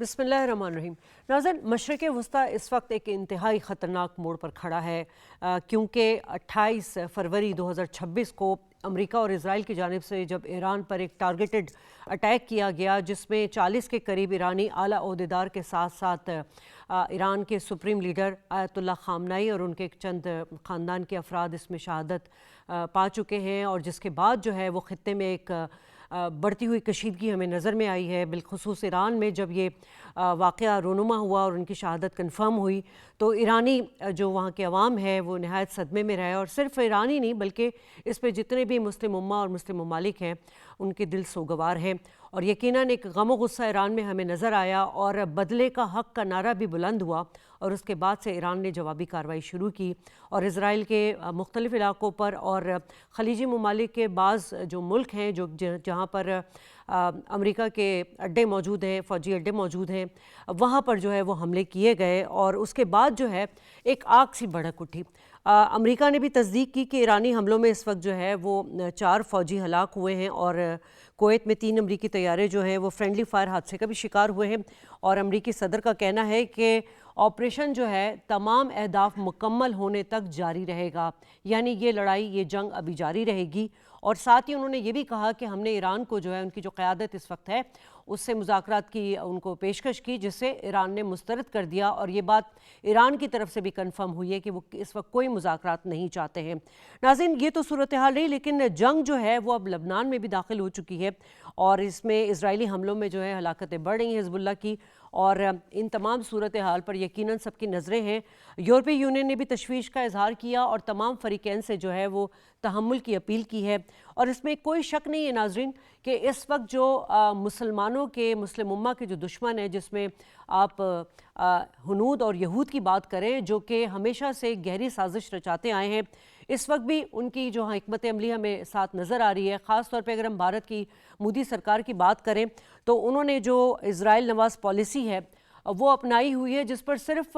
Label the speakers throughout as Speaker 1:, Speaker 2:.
Speaker 1: बिस्मिल्लाहिर्रहमानिर्रहीम। नाज़रीन, मशरिक़ वस्ता इस वक्त एक इंतहाई ख़तरनाक मोड़ पर खड़ा है क्योंकि 28 फरवरी 2026 को अमेरिका और इज़राइल की जानिब से जब ईरान पर एक टारगेटेड अटैक किया गया जिसमें 40 के करीब ईरानी आला ओहदेदार के साथ साथ ईरान के सुप्रीम लीडर आयतुल्लाह ख़ामनेई और उनके चंद ख़ानदान के अफराद इसमें शहादत पा चुके हैं, और जिसके बाद जो है वो ख़ित्ते में एक बढ़ती हुई कशीदगी हमें नज़र में आई है। बिलखुसूस ईरान में जब ये वाक़या रोनुमा हुआ और उनकी शहादत कन्फर्म हुई तो ईरानी जो वहाँ के अवाम है वो नहायत सदमे में रहे, और सिर्फ ईरानी नहीं बल्कि इस पर जितने भी मुस्लिम उम्मा और मुस्लिम ममालिक हैं उनके दिल सोगवार हैं। और यकीनन एक गम गुस्सा ईरान में हमें नज़र आया और बदले का हक़ का नारा भी बुलंद हुआ, और उसके बाद से ईरान ने जवाबी कार्रवाई शुरू की और इज़राइल के मुख्तलिफ़ इलाकों पर और ख़लीजी ममालिक के बाज़ जो मुल्क हैं जो जहाँ पर अमेरिका के अड्डे मौजूद हैं, फ़ौजी अड्डे मौजूद हैं, वहाँ पर जो है वो हमले किए गए। और उसके बाद जो है एक आग सी भड़क उठी। अमेरिका ने भी तस्दीक की कि ईरानी हमलों में इस वक्त जो है वो 4 फ़ौजी हलाक हुए हैं, और कुवैत में 3 अमरीकी तैयारे जो हैं वो फ्रेंडली फायर हादसे का भी शिकार हुए हैं। और अमरीकी सदर का कहना है कि ऑपरेशन जो है तमाम अहदाफ मुकम्मल होने तक जारी रहेगा, यानी ये लड़ाई, ये जंग अभी जारी रहेगी। और साथ ही उन्होंने ये भी कहा कि हमने ईरान को जो है उनकी जो क़यादत इस वक्त है उससे मुज़ाकरात की उनको पेशकश की, जिससे ईरान ने मुस्तरद कर दिया, और ये बात ईरान की तरफ से भी कंफर्म हुई है कि वो इस वक्त कोई मुज़ाकरात नहीं चाहते हैं। नाज़रीन, ये तो सूरत हाल रही, लेकिन जंग जो है वो अब लबनान में भी दाखिल हो चुकी है, और इसमें इजरायली हमलों में जो है हलाकतें बढ़ रही हैं हिज़्बुल्लाह की, और इन तमाम सूरत हाल पर यकीनन सबकी नज़रें हैं। यूरोपीय यूनियन ने भी तशवीश का इजहार किया और तमाम फ़रीक़ैन से जो है वो तहम्मुल की अपील की है। और इसमें कोई शक नहीं है नाज़रीन कि इस वक्त जो मुसलमानों के, मुस्लिम उम्मा के जो दुश्मन है, जिसमें आप हुनूद और यहूद की बात करें जो कि हमेशा से गहरी साजिश रचाते आए हैं, इस वक्त भी उनकी जो हिकमत अमली हमें साथ नज़र आ रही है। ख़ास तौर पे अगर हम भारत की मोदी सरकार की बात करें तो उन्होंने जो इज़राइल नवाज़ पॉलिसी है वो अपनाई हुई है, जिस पर सिर्फ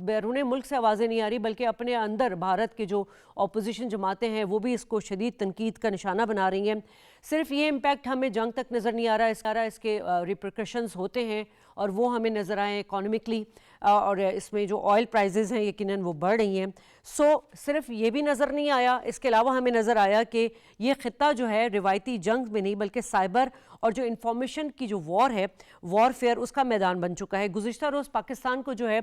Speaker 1: बैरून मुल्क से आवाज़ें नहीं आ रही बल्कि अपने अंदर भारत के जो अपोजिशन जमातें हैं वो भी इसको शदीद तनकीद का निशाना बना रही हैं। सिर्फ ये इम्पैक्ट हमें जंग तक नज़र नहीं आ रहा, इसके रिपरकशंस होते हैं और वो हमें नज़र आए इकॉनमिकली, और इसमें जो ऑयल प्राइजेज़ हैं यकीनन वो बढ़ रही हैं। सो सिर्फ ये भी नज़र नहीं आया, इसके अलावा हमें नज़र आया कि ये ख़ित्ता जो है रिवायती जंग में नहीं बल्कि साइबर और जो इंफॉर्मेशन की जो वॉर है, वॉरफेयर, उसका मैदान बन चुका है। गुज़िश्ता रोज़ पाकिस्तान को जो है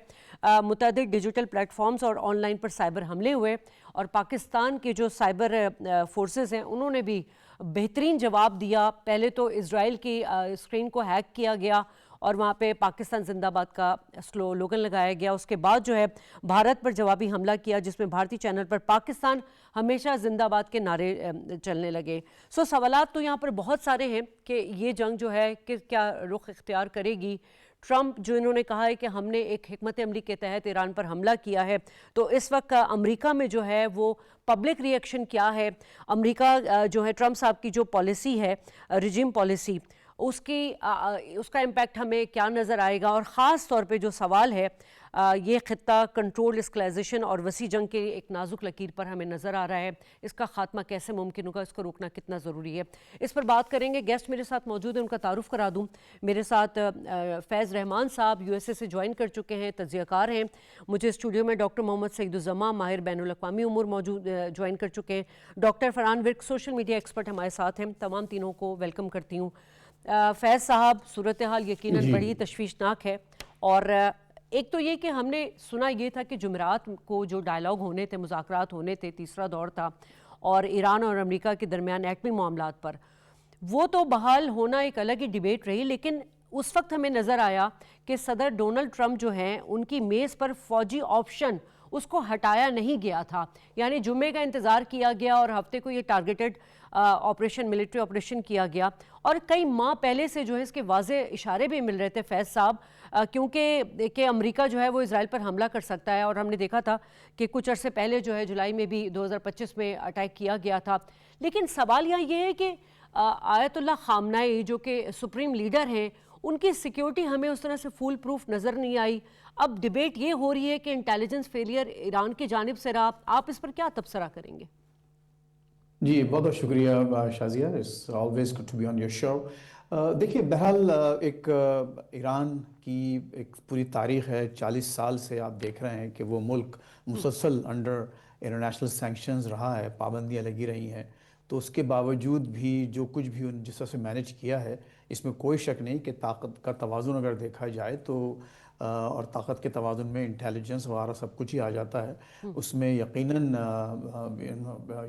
Speaker 1: मुतअद्दिद डिजिटल प्लेटफॉर्म्स और ऑनलाइन पर साइबर हमले हुए, और पाकिस्तान के जो साइबर फोर्सेस हैं उन्होंने भी बेहतरीन जवाब दिया। पहले तो इज़राइल की स्क्रीन को हैक किया गया और वहाँ पे पाकिस्तान जिंदाबाद का स्लोगन लगाया गया। उसके बाद जो है भारत पर जवाबी हमला किया, जिसमें भारतीय चैनल पर पाकिस्तान हमेशा जिंदाबाद के नारे चलने लगे। सो सवालात तो यहाँ पर बहुत सारे हैं कि ये जंग जो है कि क्या रुख इख्तियार करेगी। ट्रंप जो इन्होंने कहा है कि हमने एक हिकमत अमली के तहत ईरान पर हमला किया है, तो इस वक्त अमेरिका में जो है वो पब्लिक रिएक्शन क्या है? अमेरिका जो है ट्रंप साहब की जो पॉलिसी है, रिजिम पॉलिसी, उसका इम्पैक्ट हमें क्या नज़र आएगा? और ख़ास तौर पे जो सवाल है ये ख़ित्ता कंट्रोल एस्कलाइजेशन और वसी जंग के एक नाजुक लकीर पर हमें नज़र आ रहा है। इसका खात्मा कैसे मुमकिन होगा, इसको रोकना कितना ज़रूरी है, इस पर बात करेंगे। गेस्ट मेरे साथ मौजूद हैं, उनका तारुफ करा दूँ। मेरे साथ फैज़ रहमान साहब USA से ज्वाइन कर चुके हैं, तज्ज़ियाकार हैं। मुझे स्टूडियो में डॉक्टर मोहम्मद सईदुज़्ज़मा, माहिर बैनुल अक़वामी उमूर मौजूद ज्वाइन कर चुके हैं। Doctor Farhan Virk, social media expert हमारे साथ हैं। तमाम तीनों को वेलकम करती हूँ। फैज़ साहब, सूरत हाल यकीनन बड़ी तशवीशनाक है, और एक तो ये कि हमने सुना ये था कि जुमेरात को जो डायलॉग होने थे, मुज़ाकरात होने थे, तीसरा दौर था, और ईरान और अमेरिका के दरमियान एटमी मामलात पर, वो तो बहाल होना एक अलग ही डिबेट रही। लेकिन उस वक्त हमें नज़र आया कि सदर डोनाल्ड ट्रंप जो हैं उनकी मेज़ पर फ़ौजी ऑप्शन उसको हटाया नहीं गया था, यानी जुम्मे का इंतज़ार किया गया और हफ्ते को ये टारगेटेड ऑपरेशन, मिलिट्री ऑपरेशन किया गया। और कई माह पहले से जो है इसके वाज़े इशारे भी मिल रहे थे फैज़ साहब, क्योंकि अमेरिका जो है वो इज़राइल पर हमला कर सकता है, और हमने देखा था कि कुछ अरसे पहले जो है जुलाई में भी 2025 में अटैक किया गया था। लेकिन सवाल यहाँ ये है कि आयतुल्लाह ख़ामनेई जो कि सुप्रीम लीडर हैं, उनकी सिक्योरिटी हमें उस तरह से फुल प्रूफ नज़र नहीं आई। अब डिबेट ये हो रही है कि इंटेलिजेंस फेलियर ईरान की जानिब से रहा। आप इस पर क्या तबसरा करेंगे?
Speaker 2: जी, बहुत बहुत शुक्रिया Shazia, it's always good to be on your show. देखिए बहरहाल ईरान की एक पूरी तारीख है। 40 साल से आप देख रहे हैं कि वो मुल्क मुसलसल अंडर इंटरनेशनल सैंक्शंस रहा है, पाबंदियां लगी रही हैं। तो उसके बावजूद भी जो कुछ भी उन जिस तरह से मैनेज किया है, इसमें कोई शक नहीं कि ताकत का तवाज़ुन अगर देखा जाए तो और ताकत के तवाज़ुन में इंटेलिजेंस वगैरह सब कुछ ही आ जाता है। उसमें यकीनन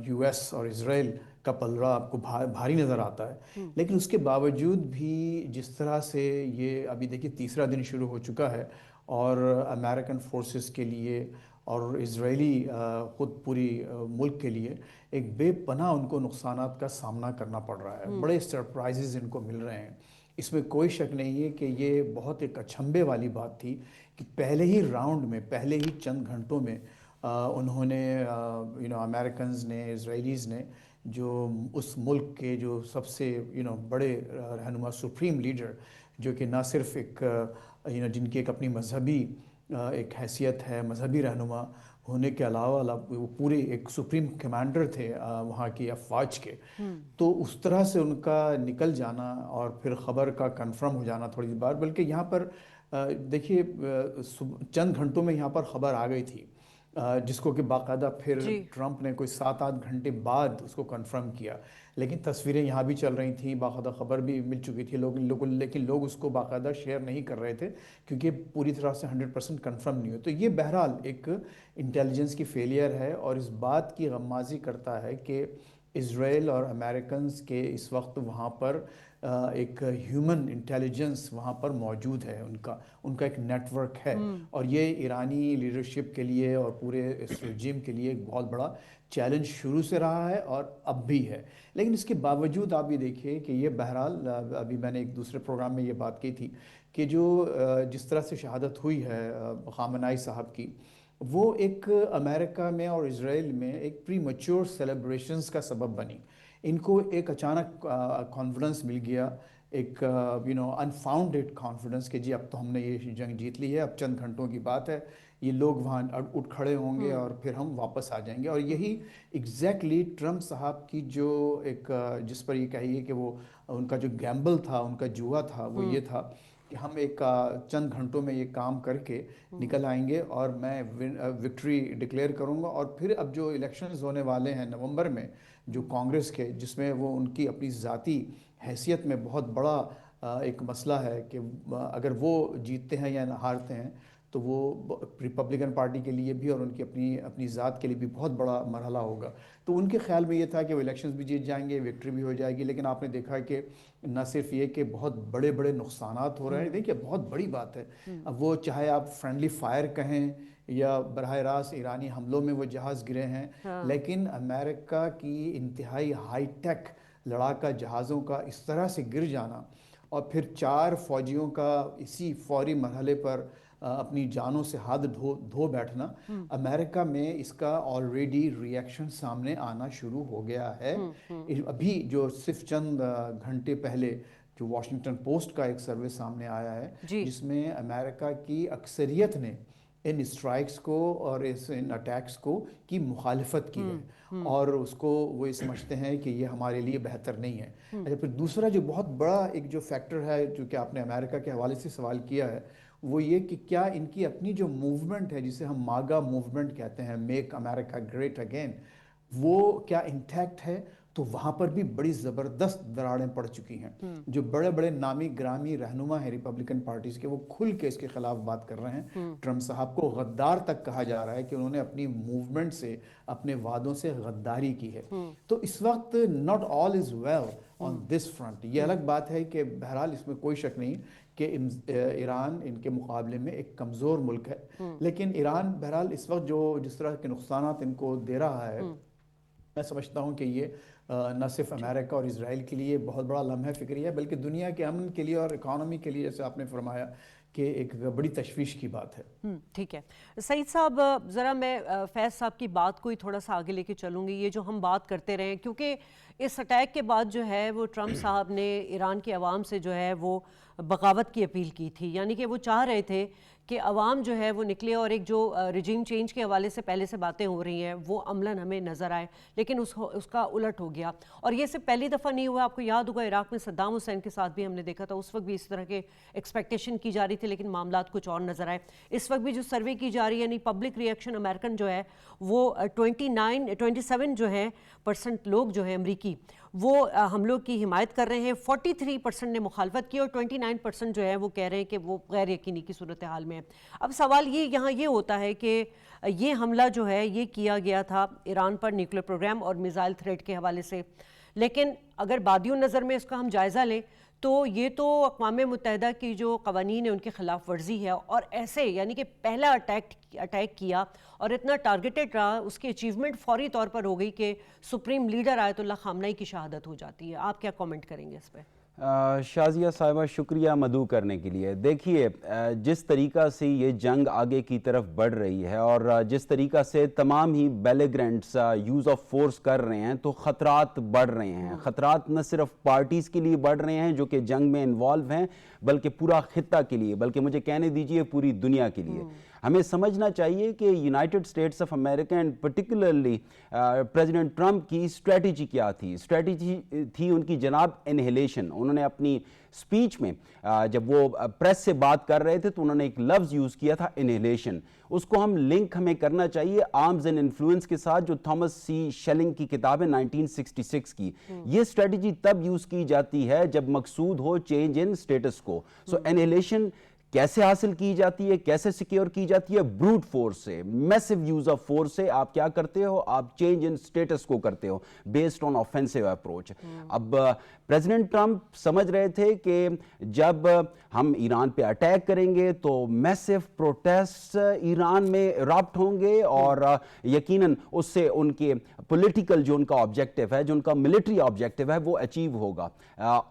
Speaker 2: यूएस और इज़राइल का पलड़ा आपको भारी नज़र आता है। लेकिन उसके बावजूद भी जिस तरह से ये अभी देखिए तीसरा दिन शुरू हो चुका है और अमेरिकन फोर्सेस के लिए और इजरायली ख़ुद पूरी मुल्क के लिए एक बेपनाह उनको नुकसानात का सामना करना पड़ रहा है। बड़े सरप्राइजेज़ इनको मिल रहे हैं। इसमें कोई शक नहीं है कि ये बहुत एक अचंभे वाली बात थी कि पहले ही राउंड में, पहले ही चंद घंटों में उन्होंने अमेरिकन्स ने, इजरायलीज़ ने जो उस मुल्क के जो सबसे बड़े रहनुमा, सुप्रीम लीडर, जो कि ना सिर्फ एक जिनकी एक अपनी मजहबी एक हैसियत है, मजहबी रहनुमा होने के अलावा वो पूरे एक सुप्रीम कमांडर थे वहाँ की अफवाज के। तो उस तरह से उनका निकल जाना और फिर ख़बर का कंफर्म हो जाना थोड़ी बार, बल्कि यहाँ पर देखिए चंद घंटों में यहाँ पर ख़बर आ गई थी, जिसको कि बाकायदा फिर ट्रंप ने कोई 7-8 घंटे बाद उसको कंफर्म किया। लेकिन तस्वीरें यहाँ भी चल रही थी, बाकायदा ख़बर भी मिल चुकी थी लेकिन लोग उसको बाकायदा शेयर नहीं कर रहे थे क्योंकि पूरी तरह से 100% कंफर्म नहीं हुआ। तो ये बहरहाल एक इंटेलिजेंस की फेलियर है और इस बात की गम्माज़ी करता है कि इज़राइल और अमेरिकन्स के इस वक्त वहाँ पर एक ह्यूमन इंटेलिजेंस वहाँ पर मौजूद है, उनका एक नेटवर्क है। और ये ईरानी लीडरशिप के लिए और पूरे इस रजीम के लिए एक बहुत बड़ा चैलेंज शुरू से रहा है और अब भी है। लेकिन इसके बावजूद आप ये देखिए कि ये बहरहाल, अभी मैंने एक दूसरे प्रोग्राम में ये बात की थी कि जो जिस तरह से शहादत हुई है ख़ामेनी साहब की, वो एक अमेरिका में और इज़राइल में एक प्री मैच्योर सेलिब्रेशंस का सबब बनी। इनको एक अचानक कॉन्फिडेंस मिल गया, एक अनफाउंडेड कॉन्फिडेंस कि जी अब तो हमने ये जंग जीत ली है, अब चंद घंटों की बात है, ये लोग वहाँ उठ खड़े होंगे और फिर हम वापस आ जाएंगे। और यही एग्जैक्टली ट्रंप साहब की जो एक जिस पर ये कहिए कि वो उनका जो गैम्बल था, उनका जुआ था, वो ये था कि हम एक चंद घंटों में ये काम करके निकल आएंगे और मैं विक्ट्री डिक्लेयर करूंगा। और फिर अब जो इलेक्शंस होने वाले हैं नवंबर में, जो कांग्रेस के, जिसमें वो उनकी अपनी ज़ाती हैसियत में बहुत बड़ा एक मसला है कि अगर वो जीतते हैं या हारते हैं तो वो रिपब्लिकन पार्टी के लिए भी और उनकी अपनी ज़ात के लिए भी बहुत बड़ा मरहला होगा। तो उनके ख्याल में ये था कि वो इलेक्शंस भी जीत जाएंगे, विक्ट्री भी हो जाएगी। लेकिन आपने देखा कि न सिर्फ ये कि बहुत बड़े बड़े नुकसानात हो रहे हैं। देखिए बहुत बड़ी बात है, अब वो चाहे आप फ्रेंडली फायर कहें या बराह रास्त ईरानी हमलों में वो जहाज़ गिरे हैं, लेकिन अमेरिका की इंतहाई हाई टेक लड़ाका जहाज़ों का इस तरह से गिर जाना और फिर 4 फौजियों का इसी फौरी मरहले पर अपनी जानों से हाथ धो बैठना, अमेरिका में इसका ऑलरेडी रिएक्शन सामने आना शुरू हो गया है। अभी जो सिर्फ चंद घंटे पहले जो वॉशिंगटन पोस्ट का एक सर्वे सामने आया है, जिसमें अमेरिका की अक्सरियत ने इन स्ट्राइक्स को और इन अटैक्स को की मुखालिफत की है और उसको वो ये समझते हैं कि ये हमारे लिए बेहतर नहीं है। अच्छा, फिर दूसरा जो बहुत बड़ा एक जो फैक्टर है, जो कि आपने अमेरिका के हवाले से सवाल किया है, वो ये कि क्या इनकी अपनी जो मूवमेंट है, जिसे हम मागा मूवमेंट कहते हैं, मेक अमेरिका ग्रेट अगेन, वो क्या इंटैक्ट है। तो वहाँ पर भी बड़ी ज़बरदस्त दरारें पड़ चुकी हैं। जो बड़े बड़े नामी ग्रामी रहनुमा हैं रिपब्लिकन पार्टीज़ के, वो खुल के इसके ख़िलाफ़ बात कर रहे हैं। ट्रंप साहब को गद्दार तक कहा जा रहा है कि उन्होंने अपनी मूवमेंट से, अपने वादों से गद्दारी की है। तो इस वक्त not all is well on this front. ये अलग बात है कि बहरहाल इसमें कोई शक नहीं कि ईरान इनके मुकाबले में एक कमज़ोर मुल्क है। लेकिन ईरान बहरहाल इस वक्त जो जिस तरह के नुकसानात इनको दे रहा है, मैं समझता हूँ कि ये न सिर्फ अमेरिका और इज़राइल के लिए बहुत बड़ा लम्हा फ़िक्री है, बल्कि दुनिया के अमन के लिए और इकॉनमी के लिए, जैसे आपने फरमाया, कि एक बड़ी तशवीश की बात है।
Speaker 1: ठीक है सईद साहब, ज़रा मैं फैज़ साहब की बात को ही थोड़ा सा आगे लेके चलूँगी। ये जो हम बात करते रहे, क्योंकि इस अटैक के बाद जो है वो ट्रंप साहब ने ईरान की आवाम से जो है वो बगावत की अपील की थी, यानी कि वो चाह रहे थे कि अवाम जो है वो निकले और एक जो रिजीम चेंज के हवाले से पहले से बातें हो रही हैं वो अमलन हमें नज़र आए, लेकिन उसका उलट हो गया। और ये सिर्फ पहली दफ़ा नहीं हुआ, आपको याद होगा इराक में सद्दाम हुसैन के साथ भी हमने देखा था, उस वक्त भी इस तरह के एक्सपेक्टेशन की जा रही थी लेकिन मामलात कुछ और नज़र आए। इस वक्त भी जो सर्वे की जा रही है, यानी पब्लिक रिएक्शन अमेरिकन जो है वो 27 जो है % लोग जो है अमरीकी वो हमलों की हिमायत कर रहे हैं, 43% ने मुखालफत की और 29% जो है वो कह रहे हैं कि वो गैर यकीनी की सूरत हाल में है। अब सवाल ये यहाँ ये होता है कि ये हमला जो है ये किया गया था ईरान पर न्यूक्लियर प्रोग्राम और मिसाइल थ्रेट के हवाले से, लेकिन अगर बादियों नज़र में इसका हम जायज़ा लें तो ये तो अक़वाम मुत्तहिदा की जो क़वानीन है उनके ख़िलाफ़ वर्जी है, और ऐसे यानी कि पहला अटैक किया और इतना टारगेटेड रहा, उसकी अचीवमेंट फौरी तौर पर हो गई कि सुप्रीम लीडर आयतुल्लाह ख़ामनेई की शहादत हो जाती है। आप क्या कमेंट करेंगे इस पर?
Speaker 3: शाज़िया साहिबा, शुक्रिया मदऊ करने के लिए। देखिए, जिस तरीक़ा से ये जंग आगे की तरफ बढ़ रही है और जिस तरीक़ा से तमाम ही बेलिग्रेंट्स यूज़ ऑफ फोर्स कर रहे हैं, तो ख़तरात बढ़ रहे हैं। ख़तरात न सिर्फ पार्टीज़ के लिए बढ़ रहे हैं जो कि जंग में इन्वॉल्व हैं, बल्कि पूरा ख़ित्ता के लिए, बल्कि मुझे कहने दीजिए पूरी दुनिया के लिए। हमें समझना चाहिए कि United states of America and particularly president Trump की स्ट्रेटजी क्या थी। स्ट्रेटजी थी उनकी जनाब इनहेलेशन। उन्होंने अपनी स्पीच में जब वो प्रेस से बात कर रहे थे तो उन्होंने एक लफ्ज़ यूज़ किया था, इनहेलेशन। उसको हमें करना चाहिए आर्म्स एंड इन्फ्लुएंस के साथ, जो थॉमस सी शेलिंग की किताब है 1966 की। ये स्ट्रेटजी तब यूज़ की जाती है जब मकसूद हो चेंज इन स्टेटस को। सो इनहेलेशन कैसे हासिल की जाती है, कैसे सिक्योर की जाती है? ब्रूट फोर्स से, मैसिव यूज ऑफ फोर्स से। आप क्या करते हो? आप चेंज इन स्टेटस को करते हो बेस्ड ऑन ऑफेंसिव अप्रोच। अब प्रेसिडेंट ट्रंप समझ रहे थे कि जब हम ईरान पे अटैक करेंगे तो मैसिव प्रोटेस्ट ईरान में इरप्ट होंगे और यकीनन उससे उनके पॉलिटिकल जो उनका ऑब्जेक्टिव है, जो उनका मिलिट्री ऑब्जेक्टिव है, वो अचीव होगा।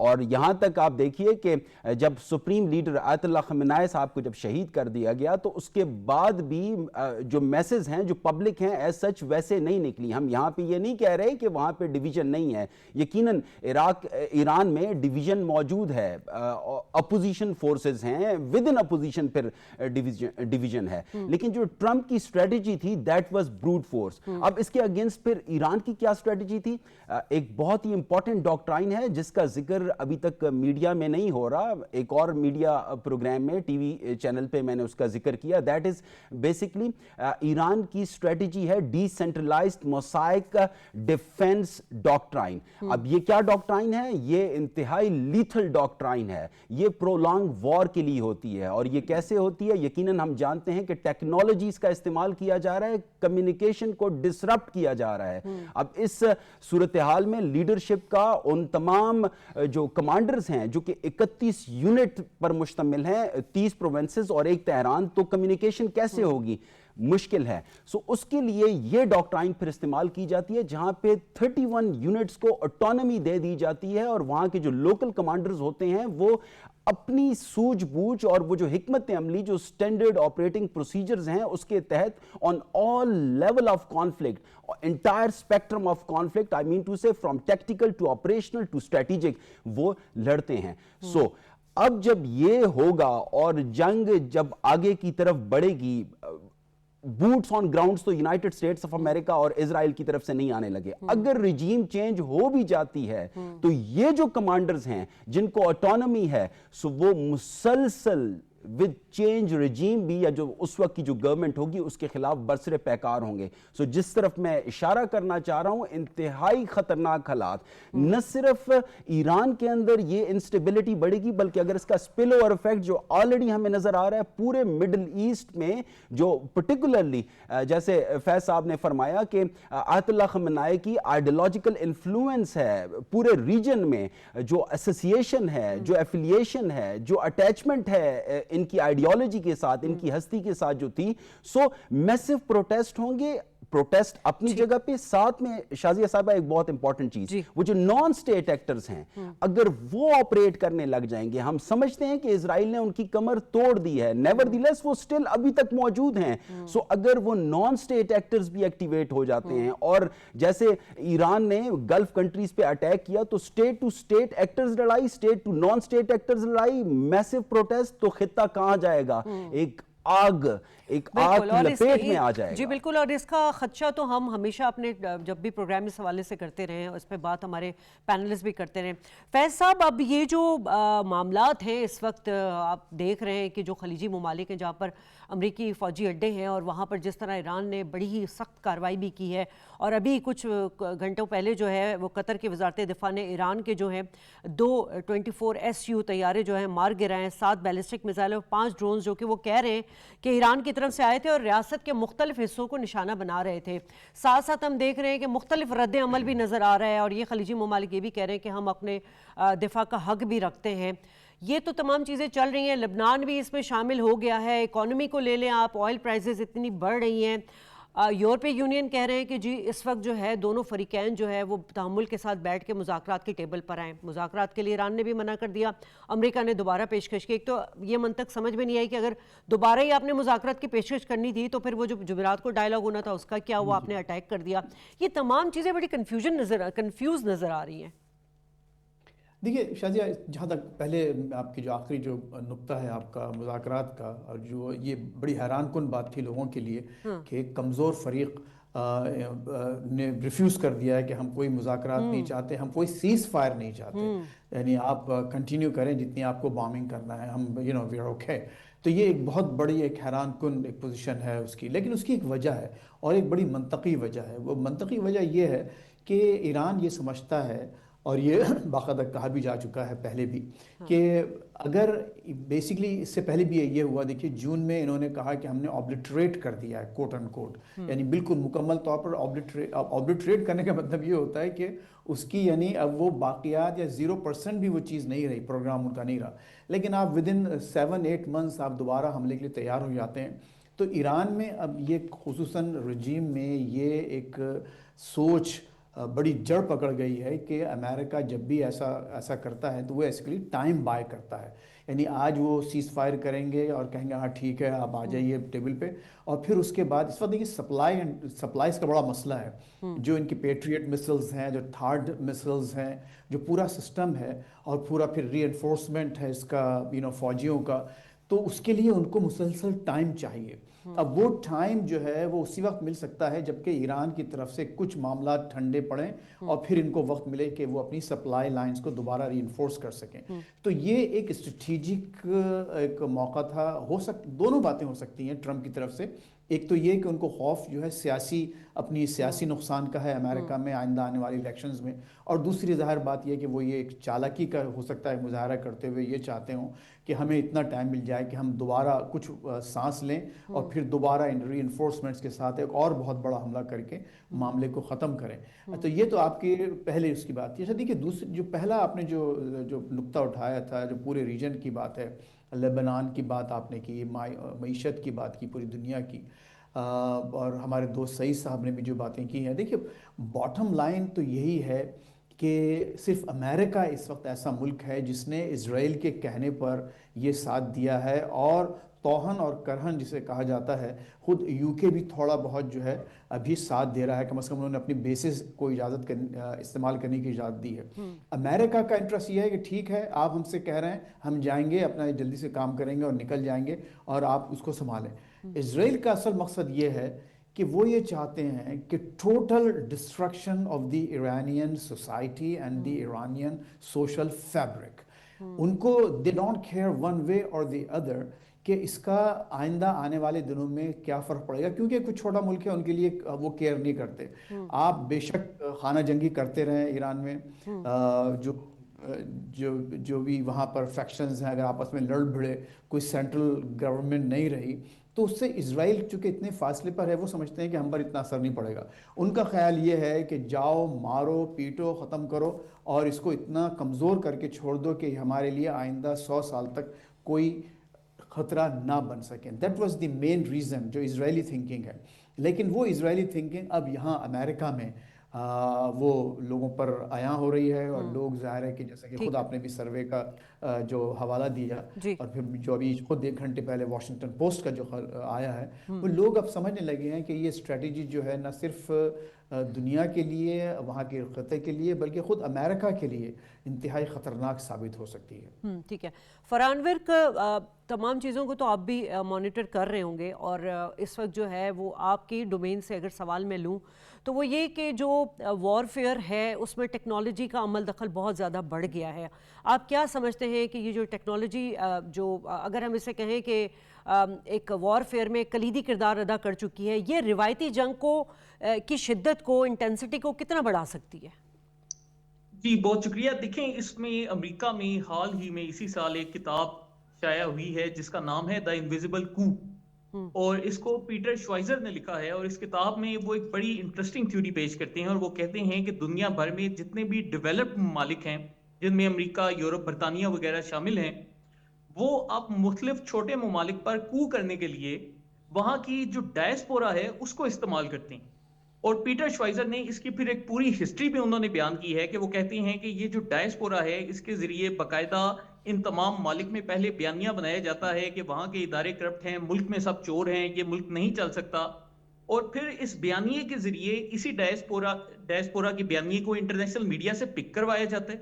Speaker 3: और यहाँ तक आप देखिए कि जब सुप्रीम लीडर आयतुल्लाह ख़ामनेई साहब को जब शहीद कर दिया गया तो उसके बाद भी जो मैसेज हैं, जो पब्लिक हैं, एज सच वैसे नहीं निकली। हम यहाँ पे ये नहीं कह रहे कि वहाँ पे डिवीजन नहीं है, यकीनन ईरान में डिवीजन मौजूद है, अपोजिशन फोर्सेस हैं, विद इन अपोजिशन फिर डिवीजन है, लेकिन जो ट्रंप की स्ट्रेटजी थी दैट वाज ब्रूट फोर्स। अब इसके अगेंस्ट फिर ईरान की क्या स्ट्रेटजी थी? एक बहुत ही इंपॉर्टेंट डॉक्ट्राइन है जिसका जिक्र अभी तक मीडिया में नहीं हो रहा, एक और मीडिया प्रोग्राम में, टीवी चैनल पे मैंने उसका जिक्र किया। दैट इज बेसिकली ईरान की स्ट्रेटजी है डिसेंट्रलाइज्ड मोसाइक डिफेंस डॉक्ट्राइन। अब ये क्या डॉक्ट्राइन है? ये इंतहाई लीथल डॉक्ट्राइन है। ये प्रोलॉन्ग वॉर के लिए होती है। और ये कैसे होती है? यकीनन हम जानते हैं कि टेक्नोलॉजीज का इस्तेमाल किया जा रहा है, कम्युनिकेशन को डिसरप्ट किया जा रहा है। अब इस सूरत हाल में लीडरशिप का उन तमाम जो कमांडर्स हैं जो कि 31 यूनिट पर मुश्तमिल हैं, 30 प्रोविंसेस और एक तेहरान, तो कम्युनिकेशन कैसे होगी? मुश्किल है। सो उसके लिए ये डॉक्ट्राइन फिर इस्तेमाल की जाती है जहां पे 31 यूनिट्स को ऑटोनॉमी दे दी जाती है और वहां के जो लोकल कमांडर्स होते हैं वो अपनी सूझबूझ और वो जो हिकमत अमली, जो स्टैंडर्ड ऑपरेटिंग प्रोसीजर्स हैं, उसके तहत on all level of conflict, entire spectrum of conflict, I mean to say from tactical to operational to strategic, वो लड़ते हैं। सो अब जब ये होगा और जंग जब आगे की तरफ बढ़ेगी, बूट्स ऑन ग्राउंड्स तो यूनाइटेड स्टेट्स ऑफ अमेरिका और इजराइल की तरफ से नहीं आने लगे। अगर रिजीम चेंज हो भी जाती है तो ये जो कमांडर्स हैं जिनको ऑटोनॉमी है, सो वो मुसलसल विद चेंज रिजीम भी, या जो उस वक्त की जो गवर्नमेंट होगी उसके खिलाफ बरसरे पैकार होंगे। सो जिस तरफ मैं इशारा करना चाह रहा हूं, इंतहाई खतरनाक हालात। न सिर्फ ईरान के अंदर ये इंस्टेबिलिटी बढ़ेगी, बल्कि अगर इसका स्पिल ओवर इफेक्ट जो ऑलरेडी हमें नजर आ रहा है पूरे मिडिल ईस्ट में, जो पर्टिकुलरली जैसे फैज साहब ने फरमाया कि आयतुल्लाह ख़ामनेई की आइडियोलॉजिकल इन्फ्लुएंस है पूरे रीजन में, जो एसोसिएशन है, जो एफिलिएशन है, जो अटैचमेंट है इनकी आइडियोलॉजी के साथ, इनकी हस्ती के साथ जो थी, सो मैसिव प्रोटेस्ट होंगे। प्रोटेस्ट अपनी जगह पे, साथ में शाजिया साहिबा एक बहुत इंपॉर्टेंट चीज, वो जो नॉन स्टेट एक्टर्स हैं अगर वो ऑपरेट करने लग जाएंगे, हम समझते हैं कि इजराइल ने उनकी कमर तोड़ दी है, नेवरदलेस वो स्टिल अभी तक मौजूद हैं। सो अगर वो नॉन स्टेट एक्टर्स भी एक्टिवेट हो जाते हैं और जैसे ईरान ने गल्फ कंट्रीज पे अटैक किया तो स्टेट टू स्टेट एक्टर्स लड़ाई, state to non state actors लड़ाई, मैसिव प्रोटेस्ट, तो खित्ता कहां जाएगा? एक आग की लपेट में आ जाएगा।
Speaker 1: जी बिल्कुल, और इसका खदशा तो हम हमेशा अपने जब भी प्रोग्राम इस हवाले से करते रहे हैं, उस पर बात हमारे पैनलिस्ट भी करते रहे। फैज साहब, अब ये जो मामलात हैं इस वक्त आप देख रहे हैं कि जो खलीजी ममालिक हैं जहाँ पर अमरीकी फ़ौजी अड्डे हैं और वहाँ पर जिस तरह ईरान ने बड़ी ही सख्त कार्रवाई भी की है, और अभी कुछ घंटों पहले जो है वो कतर की वजारत दिफा ने ईरान के जो हैं 2 24SU तैयारे जो हैं मार गिराए हैं, 7 बैलिस्टिक मिसाइल और 5 ड्रोन जो कि वो कह रहे हैं कि ईरान की तरफ से आए थे और रियासत के मुख्तलिफ हिस्सों को निशाना बना रहे थे। साथ साथ हम देख रहे हैं कि मुख्तलिफ रद्द अमल भी नज़र आ रहा है और ये खलीजी ममालिक ये भी कह रहे हैं कि हम अपने दिफा का हक भी रखते हैं। ये तो तमाम चीज़ें चल रही हैं, लबनान भी इसमें शामिल हो गया है। इकॉनमी को ले लें आप, ऑयल प्राइसेस इतनी बढ़ रही हैं। यूरोपीय यूनियन कह रहे हैं कि जी इस वक्त जो है दोनों फरीकैन जो है वो तहम्मुल के साथ बैठ के मुज़ाकरात की टेबल पर आएँ। मुज़ाकरात के लिए ईरान ने भी मना कर दिया, अमेरिका ने दोबारा पेशकश की। एक तो ये मंतक समझ में नहीं आई कि अगर दोबारा ही आपने मुज़ाकरात की पेशकश करनी थी तो फिर वो जो जुमेरात को डायलॉग होना था उसका क्या हुआ, आपने अटैक कर दिया। ये तमाम चीज़ें बड़ी कन्फ्यूज़ नज़र आ रही हैं।
Speaker 2: देखिए शाजिया, जहाँ तक पहले आपकी जो आखिरी जो नुक्ता है आपका मुज़ाकरात का, और जो ये बड़ी हैरान कुन बात थी लोगों के लिए कि एक कमज़ोर फरीक ने रिफ्यूज़ कर दिया है कि हम कोई मुज़ाकरात नहीं चाहते, हम कोई सीज़ फायर नहीं चाहते, यानी आप कंटिन्यू करें जितनी आपको बॉम्बिंग करना है, हम वी आर ओके। तो ये एक बहुत बड़ी एक हैरान कुन एक पोजीशन है उसकी, लेकिन उसकी एक वजह है और एक बड़ी मंतकी वजह है। वो मंतकी वजह ये है कि ईरान ये समझता है, और ये बाकायदा कहा भी जा चुका है पहले भी, कि अगर बेसिकली इससे पहले भी ये हुआ, देखिए जून में इन्होंने कहा कि हमने ऑब्लिटरेट कर दिया है, कोट एंड कोट, यानी बिल्कुल मुकम्मल तौर पर ऑब्लिटरेट करने का मतलब ये होता है कि उसकी यानी अब वो बाकियात या 0% भी वो चीज़ नहीं रही, प्रोग्राम उनका नहीं रहा। लेकिन आप विदिन 7-8 मंथ्स आप दोबारा हमले के लिए तैयार हो जाते हैं। तो ईरान में अब ये खुसूसन रजीम में ये एक सोच बड़ी जड़ पकड़ गई है कि अमेरिका जब भी ऐसा करता है तो वो बेसिकली टाइम बाय करता है, यानी आज वो सीज़ फायर करेंगे और कहेंगे हाँ ठीक है आप आ जाइए टेबल पे, और फिर उसके बाद इस वक्त देखिए सप्लाईज का बड़ा मसला है। जो इनकी पेट्रियट मिसाइल्स हैं, जो थर्ड मिसाइल्स हैं, जो पूरा सिस्टम है और पूरा फिर रीइंफोर्समेंट है इसका फौजियों का, तो उसके लिए उनको मुसलसल टाइम चाहिए। अब वो टाइम जो है वो उसी वक्त मिल सकता है जबकि ईरान की तरफ से कुछ मामला ठंडे पड़ें और फिर इनको वक्त मिले कि वो अपनी सप्लाई लाइंस को दोबारा रीइंफोर्स कर सकें। तो ये एक स्ट्रेटेजिक एक मौका था, दोनों बातें हो सकती हैं ट्रंप की तरफ से। एक तो ये कि उनको खौफ जो है अपनी सियासी नुकसान का है अमेरिका में आइंदा आने वाले इलेक्शंस में, और दूसरी ज़ाहिर बात यह कि वो ये एक चालाकी का हो सकता है मुजाहरा करते हुए ये चाहते हों कि हमें इतना टाइम मिल जाए कि हम दोबारा कुछ सांस लें और फिर दोबारा इन रीइंफोर्समेंट्स के साथ एक और बहुत बड़ा हमला करके मामले को ख़त्म करें। तो ये तो आपकी पहले उसकी बात थी। अच्छा देखिए, दूसरी जो पहला आपने जो नुक्ता उठाया था, जो पूरे रीजन की बात है, लेबनान की बात आपने की, मईशत की बात की पूरी दुनिया की, और हमारे दोस्त सईद साहब ने भी जो बातें की हैं। देखिए बॉटम लाइन तो यही है कि सिर्फ अमेरिका इस वक्त ऐसा मुल्क है जिसने इजराइल के कहने पर ये साथ दिया है, और तौहन और करहन जिसे कहा जाता है, खुद यूके भी थोड़ा बहुत जो है अभी साथ दे रहा है, कम से कम उन्होंने अपनी बेसिस को इस्तेमाल करने की इजाज़त दी है। अमेरिका का इंटरेस्ट ये है कि ठीक है आप हमसे कह रहे हैं, हम जाएंगे अपना जल्दी से काम करेंगे और निकल जाएंगे और आप उसको संभालें। इजराइल का असल मकसद ये है कि वो ये चाहते हैं कि total destruction of the Iranian society and the Iranian social fabric. उनको they don't care one way और द अदर कि इसका आइंदा आने वाले दिनों में क्या फ़र्क पड़ेगा, क्योंकि कुछ छोटा मुल्क है उनके लिए वो केयर नहीं करते। आप बेशक खाना जंगी करते रहें ईरान में, जो भी वहाँ पर फैक्शंस हैं अगर आपस में लड़ भिड़े, कोई सेंट्रल गवर्नमेंट नहीं रही, तो उससे इजराइल चूँकि इतने फासले पर है वो समझते हैं कि हम पर इतना असर नहीं पड़ेगा। उनका ख्याल ये है कि जाओ मारो पीटो ख़त्म करो और इसको इतना कमज़ोर करके छोड़ दो कि हमारे लिए आइंदा 100 साल तक कोई ख़तरा ना बन सके। That was the main reason जो इजरायली थिंकिंग है। لیکن وہ اسرائیلی تھنکنگ اب یہاں امریکہ میں وہ لوگوں پر عیاں ہو رہی ہے، اور لوگ ظاہر ہے کہ جیسا کہ خود آپ نے بھی سروے کا جو حوالہ دیا، اور پھر جو ابھی خود 1 گھنٹے پہلے واشنگٹن پوسٹ کا جو آیا ہے، وہ لوگ اب سمجھنے لگے ہیں کہ یہ اسٹریٹجی جو ہے نہ صرف دنیا کے لیے، وہاں کے خطے کے لیے، بلکہ خود امریکہ کے لیے انتہائی خطرناک ثابت ہو سکتی ہے۔
Speaker 1: ٹھیک ہے فرحان ورک، تمام چیزوں کو تو آپ بھی مانیٹر کر رہے ہوں گے، اور اس وقت جو ہے وہ آپ کی ڈومین سے اگر سوال میں لوں تو وہ یہ کہ جو وارفیئر ہے اس میں ٹیکنالوجی کا عمل دخل بہت زیادہ بڑھ گیا ہے۔ آپ کیا سمجھتے ہیں کہ یہ جو ٹیکنالوجی جو اگر ہم اسے کہیں کہ ایک وارفیئر میں کلیدی کردار ادا کر چکی ہے، یہ روایتی جنگ کو کی شدت کو، انٹینسٹی کو کتنا بڑھا سکتی ہے؟
Speaker 4: جی بہت شکریہ۔ دیکھیں اس میں امریکہ میں حال ہی میں اسی سال ایک کتاب شائع ہوئی ہے جس کا نام ہے دا انویزیبل کو، اور اس کو پیٹر شوائزر نے لکھا ہے، اور اس کتاب میں وہ ایک بڑی انٹرسٹنگ تھیوری پیش کرتے ہیں، اور وہ کہتے ہیں کہ دنیا بھر میں جتنے بھی ڈیولپڈ ممالک ہیں جن میں امریکہ، یورپ، برطانیہ وغیرہ شامل ہیں، وہ اب مختلف چھوٹے ممالک پر کو کرنے کے لیے وہاں کی جو ڈائسپورا ہے اس کو استعمال کرتے ہیں۔ اور پیٹر شوائزر نے اس کی پھر ایک پوری ہسٹری بھی انہوں نے بیان کی ہے کہ وہ کہتے ہیں کہ یہ جو ڈائسپورا ہے اس کے ذریعے باقاعدہ ان تمام ممالک میں پہلے بیانیہ بنایا جاتا ہے کہ وہاں کے ادارے کرپٹ ہیں، ملک میں سب چور ہیں، یہ ملک نہیں چل سکتا، اور پھر اس بیانیے کے ذریعے اسی ڈائسپورا کی بیانیے کو انٹرنیشنل میڈیا سے پک کروایا جاتا ہے۔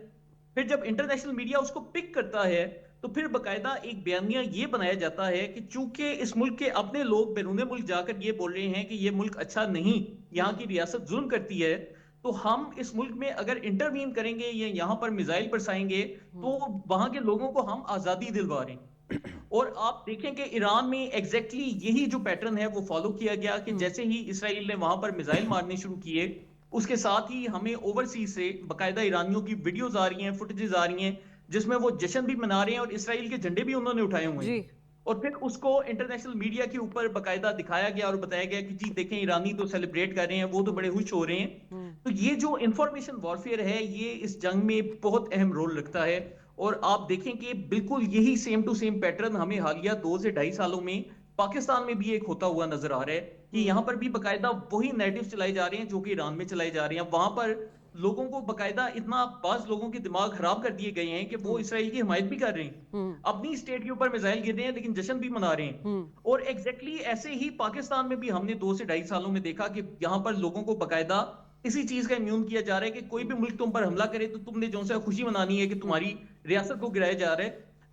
Speaker 4: پھر جب انٹرنیشنل میڈیا اس کو پک کرتا ہے تو پھر باقاعدہ ایک بیانیہ یہ بنایا جاتا ہے کہ چونکہ اس ملک کے اپنے لوگ بیرون ملک جا کر یہ بول رہے ہیں کہ یہ ملک اچھا نہیں، یہاں کی ریاست ظلم کرتی ہے، تو ہم اس ملک میں اگر انٹروین کریں گے یا یہاں پر میزائل برسائیں گے تو وہاں کے لوگوں کو ہم آزادی دلوا رہے ہیں۔ اور آپ دیکھیں کہ ایران میں ایگزیکٹلی یہی جو پیٹرن ہے وہ فالو کیا گیا کہ جیسے ہی اسرائیل نے وہاں پر میزائل مارنے شروع کیے، اس کے ساتھ ہی ہمیں اوورسیز سے باقاعدہ ایرانیوں کی ویڈیوز آ رہی ہیں، فوٹیجز آ رہی ہیں جس میں وہ جشن بھی منا رہے ہیں اور اسرائیل کے جھنڈے بھی انہوں نے اٹھائے ہوئے ہیں، اور پھر اس کو انٹرنیشنل میڈیا کے اوپر باقاعدہ دکھایا گیا اور بتایا گیا کہ جی دیکھیں ایرانی تو سیلیبریٹ کر رہے ہیں، وہ تو بڑے خوش ہو رہے ہیں۔ تو یہ جو انفارمیشن وارفیئر ہے یہ اس جنگ میں بہت اہم رول رکھتا ہے، اور آپ دیکھیں کہ بالکل یہی سیم ٹو سیم پیٹرن ہمیں حالیہ 2 سے 2.5 سالوں میں پاکستان میں بھی ایک ہوتا ہوا نظر آ رہا ہے کہ یہاں پر بھی باقاعدہ وہی نیریٹو چلائے جا رہے ہیں جو کہ ایران میں چلائے جا رہے ہیں۔ وہاں پر لوگوں کو باقاعدہ اتنا بعض لوگوں کے دماغ خراب کر دیے گئے ہیں کہ وہ اسرائیل کی حمایت بھی کر رہے ہیں، اپنی اسٹیٹ کے اوپر میزائل گر رہے ہیں لیکن جشن بھی منا رہے ہیں۔ اور ایگزیکٹلی ایسے ہی پاکستان میں بھی ہم نے 2 سے 2.5 سالوں میں دیکھا کہ یہاں پر لوگوں کو باقاعدہ اسی چیز کا امیون کیا جا رہا ہے کہ کوئی بھی ملک تم پر حملہ کرے تو تم نے جو سے خوشی منانی ہے کہ تمہاری ریاست کو گرایا جا رہا ہے۔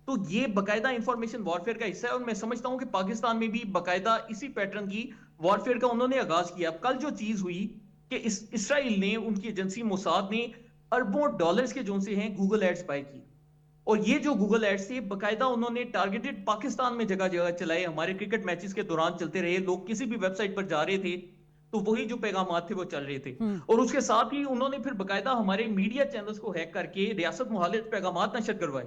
Speaker 4: تو یہ باقاعدہ انفارمیشن وارفیئر کا حصہ ہے، اور میں سمجھتا ہوں کہ پاکستان میں بھی باقاعدہ اسی پیٹرن کی وارفیئر کا انہوں نے آغاز کیا۔ کل جو چیز ہوئی کہ اسرائیل نے، ان کی ایجنسی موساد نے اربوں ڈالرز کے جو سے ہیں گوگل ایڈز بائی کی، اور یہ جو گوگل ایڈز تھے باقاعدہ انہوں نے ٹارگیٹڈ پاکستان میں جگہ جگہ چلائے، ہمارے کرکٹ میچز کے دوران چلتے رہے، لوگ کسی بھی ویب سائٹ پر جا رہے تھے تو وہی جو پیغامات تھے وہ چل رہے تھے، اور اس کے ساتھ ہی انہوں نے پھر باقاعدہ ہمارے میڈیا چینلز کو ہیک کر کے ریاست مخالف پیغامات نشر کروائے۔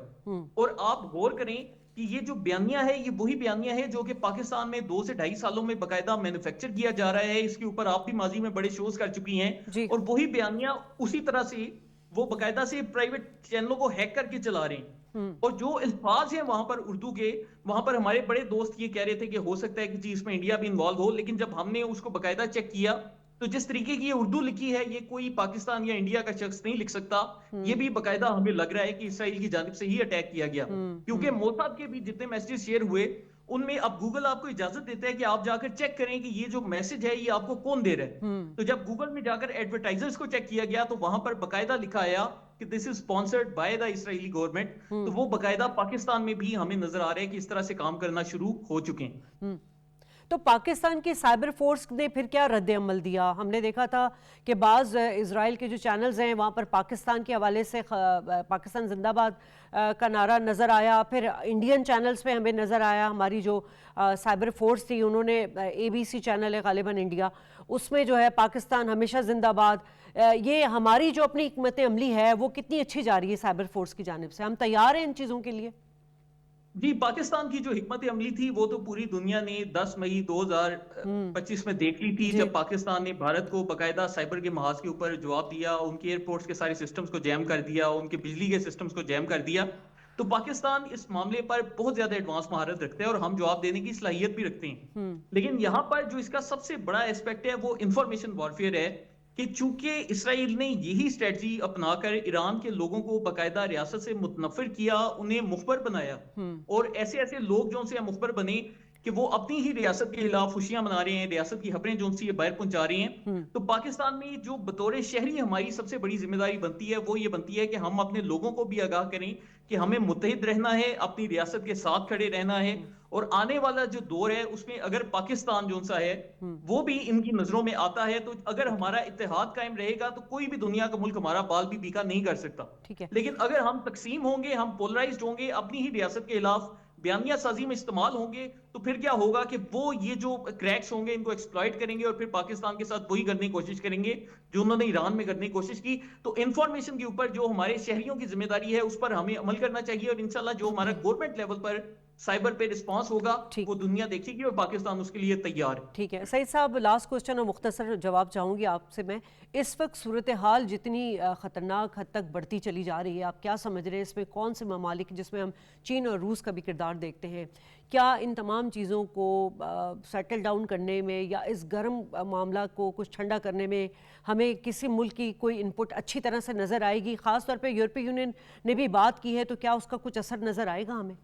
Speaker 4: اور آپ غور کریں کہ یہ جو بیانیہ ہے یہ وہی بیانیہ ہے جو کہ پاکستان میں 2 سے 2.5 سالوں میں باقاعدہ مینوفیکچر کیا جا رہا ہے، اس کے اوپر آپ بھی ماضی میں بڑے شوز کر چکی ہیں، اور وہی بیانیہ اسی طرح سے وہ باقاعدہ سے پرائیویٹ چینلوں کو ہیک کر کے چلا رہے ہیں۔ اور جو الفاظ ہیں وہاں پر اردو کے، وہاں پر ہمارے بڑے دوست یہ کہہ رہے تھے کہ ہو سکتا ہے کہ جی اس میں انڈیا بھی انوالو ہو، لیکن جب ہم نے اس کو باقاعدہ چیک کیا تو جس طریقے کی یہ اردو لکھی ہے یہ کوئی پاکستان یا انڈیا کا شخص نہیں لکھ سکتا، یہ بھی باقاعدہ ہمیں لگ رہا ہے کہ اسرائیل کی جانب سے ہی اٹیک کیا گیا، کیونکہ موساد کے بھی جتنے میسیجز شیئر ہوئے ان میں اب گوگل آپ کو اجازت دیتا ہے کہ آپ جا کر چیک کریں کہ یہ جو میسج ہے یہ آپ کو کون دے رہا ہے۔ تو جب گوگل میں جا کر ایڈورٹائزرز کو چیک کیا گیا تو وہاں پر باقاعدہ لکھا آیا کہ this is sponsored by the Israeli government, تو وہ باقاعدہ پاکستان میں بھی ہمیں نظر آ رہا ہے کہ اس طرح سے کام کرنا شروع ہو چکے ہیں۔
Speaker 1: تو پاکستان کی سائبر فورس نے پھر کیا رد عمل دیا؟ ہم نے دیکھا تھا کہ بعض اسرائیل کے جو چینلز ہیں وہاں پر پاکستان کے حوالے سے پاکستان زندہ باد کا نعرہ نظر آیا، پھر انڈین چینلز پہ ہمیں نظر آیا، ہماری جو سائبر فورس تھی انہوں نے ABC چینل ہے غالباً انڈیا، اس میں جو ہے پاکستان ہمیشہ زندہ باد۔ یہ ہماری جو اپنی حکمت عملی ہے وہ کتنی اچھی جا رہی ہے سائبر فورس کی جانب سے؟ ہم تیار ہیں ان چیزوں کے لیے؟
Speaker 4: جی پاکستان کی جو حکمت عملی تھی وہ تو پوری دنیا نے 10 مئی 2025 میں دیکھ لی تھی، جب پاکستان نے بھارت کو باقاعدہ سائبر کے محاذ کے اوپر جواب دیا، ان کے ایئرپورٹس کے سارے سسٹمز کو جیم کر دیا، ان کے بجلی کے سسٹمز کو جیم کر دیا۔ تو پاکستان اس معاملے پر بہت زیادہ ایڈوانس مہارت رکھتا ہے اور ہم جواب دینے کی صلاحیت بھی رکھتے ہیں. لیکن یہاں پر جو اس کا سب سے بڑا ایسپیکٹ ہے وہ انفارمیشن وارفیئر ہے کہ چونکہ اسرائیل نے یہی اسٹریٹجی اپنا کر ایران کے لوگوں کو باقاعدہ ریاست سے متنفر کیا, انہیں مخبر بنایا, اور ایسے ایسے لوگ جو ان سے مخبر بنے کہ وہ اپنی ہی ریاست کے خلاف خوشیاں منا رہے ہیں, ریاست کی خبریں جو ان سے یہ باہر پہنچا رہے ہیں. تو پاکستان میں جو بطور شہری ہماری سب سے بڑی ذمہ داری بنتی ہے وہ یہ بنتی ہے کہ ہم اپنے لوگوں کو بھی آگاہ کریں کہ ہمیں متحد رہنا ہے, اپنی ریاست کے ساتھ کھڑے رہنا ہے, اور آنے والا جو دور ہے اس میں اگر پاکستان جو سا ہے وہ بھی ان کی نظروں میں آتا ہے, تو اگر ہمارا اتحاد قائم رہے گا تو کوئی بھی دنیا کا ملک ہمارا بال بھی بیکا نہیں کر سکتا. لیکن اگر ہم تقسیم ہوں گے, ہم پولرائزڈ ہوں گے, اپنی ہی ریاست کے خلاف بیانیہ سازی میں استعمال ہوں گے, تو پھر کیا ہوگا کہ وہ یہ جو کریکس ہوں گے ان کو ایکسپلائٹ کریں گے اور پھر پاکستان کے ساتھ وہی کرنے کی کوشش کریں گے جو انہوں نے ایران میں کرنے کی کوشش کی. تو انفارمیشن کے اوپر جو ہمارے شہریوں کی ذمہ داری ہے اس پر ہمیں عمل کرنا چاہیے, اور انشاءاللہ جو ہمارا گورنمنٹ لیول پر سائبر پہ رسپانس ہوگا وہ دنیا دیکھے گی اور پاکستان اس کے لیے تیار ہے.
Speaker 1: ٹھیک ہے سعید صاحب, لاسٹ کوسچن اور مختصر جواب چاہوں گی آپ سے میں. اس وقت صورتحال جتنی خطرناک حد تک بڑھتی چلی جا رہی ہے, آپ کیا سمجھ رہے ہیں اس میں کون سے ممالک جس میں ہم چین اور روس کا بھی کردار دیکھتے ہیں, کیا ان تمام چیزوں کو سیٹل ڈاؤن کرنے میں یا اس گرم معاملہ کو کچھ ٹھنڈا کرنے میں ہمیں کسی ملک کی کوئی انپٹ اچھی طرح سے نظر آئے گی؟ خاص طور پہ یورپی یونین نے بھی بات کی ہے, تو کیا اس کا کچھ اثر نظر آئے گا ہمیں؟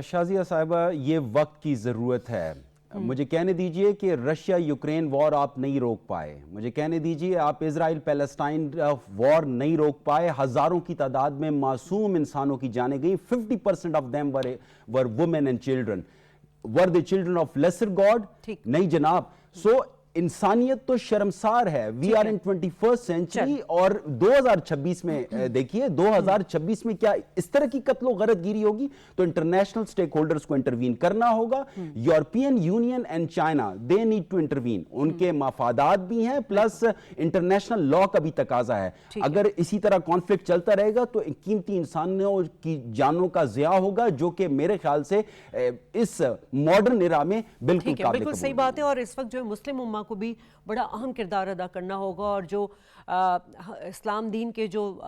Speaker 3: شازیہ صاحبہ, یہ وقت کی ضرورت ہے. مجھے کہنے دیجئے کہ رشیا یوکرین وار آپ نہیں روک پائے, مجھے کہنے دیجئے آپ اسرائیل پیلسٹائن وار نہیں روک پائے. ہزاروں کی تعداد میں معصوم انسانوں کی جانیں گئیں. 50% of them were women and children. Were the children of lesser god? نہیں جناب. سو انسانیت تو شرمسار ہے. We are in 21st century, اور 2026 میں دیکھیے 2026 میں کیا اس طرح کی قتل و غارت گیری ہوگی, تو انٹرنیشنل سٹیک ہولڈرز کو انٹروین کرنا ہوگا. European Union and China they need to intervene. ان کے مفادات بھی ہیں, پلس انٹرنیشنل لا کا بھی تقاضا ہے. اگر اسی طرح کانفلکٹ چلتا رہے گا تو قیمتی انسانوں کی جانوں کا ضیاع ہوگا, جو کہ میرے خیال سے اس ماڈرن ایرا میں بالکل قابل
Speaker 1: بالکل صحیح بات ہے. اور اس وقت جو ہے مسلم امہ کو بھی بڑا اہم کردار ادا کرنا ہوگا, اور جو اسلام دین کے جو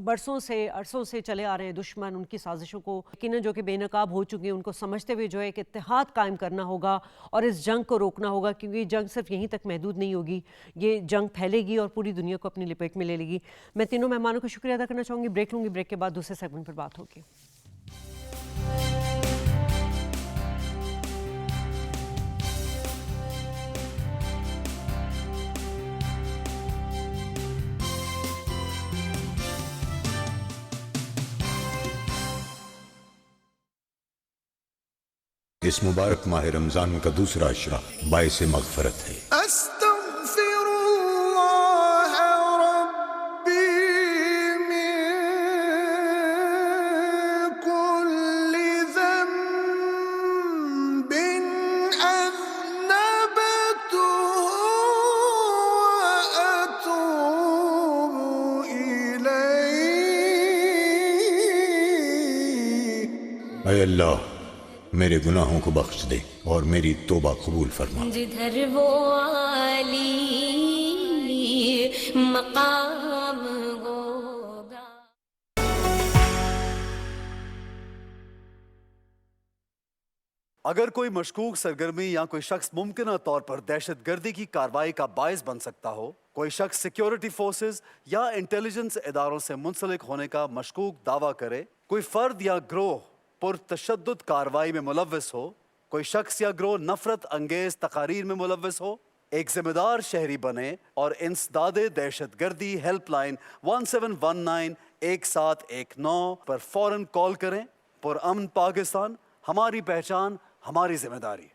Speaker 1: برسوں سے عرصوں سے چلے آ رہے ہیں دشمن, ان کی سازشوں کو یقیناً جو کہ بے نقاب ہو چکے ہیں ان کو سمجھتے ہوئے جو ہے کہ اتحاد قائم کرنا ہوگا اور اس جنگ کو روکنا ہوگا, کیونکہ یہ جنگ صرف یہیں تک محدود نہیں ہوگی, یہ جنگ پھیلے گی اور پوری دنیا کو اپنی لپیٹ میں لے لے گی. میں تینوں مہمانوں کو شکریہ ادا کرنا چاہوں گی. بریک لوں گی, بریک کے بعد دوسرے سیگمنٹ پر بات ہوگی.
Speaker 5: اس مبارک ماہ رمضان کا دوسرا عشرہ باعث مغفرت ہے.
Speaker 6: استغفر اللہ ربی من کل ذنب اذنبته واتوب الیہ.
Speaker 5: اے اللہ میرے گناہوں کو بخش دے اور میری توبہ قبول فرما.
Speaker 7: جدھر وہ عالی مقام ہوگا.
Speaker 8: اگر کوئی مشکوک سرگرمی یا کوئی شخص ممکنہ طور پر دہشت گردی کی کارروائی کا باعث بن سکتا ہو, کوئی شخص سیکیورٹی فورسز یا انٹیلیجنس اداروں سے منسلک ہونے کا مشکوک دعویٰ کرے, کوئی فرد یا گروہ پر تشدد کارروائی میں ملوث ہو, کوئی شخص یا گروہ نفرت انگیز تقاریر میں ملوث ہو, ایک ذمہ دار شہری بنے اور انسداد دہشت گردی ہیلپ لائن 1719 پر فوراً کال کریں. پرامن پاکستان, ہماری پہچان, ہماری ذمہ داری.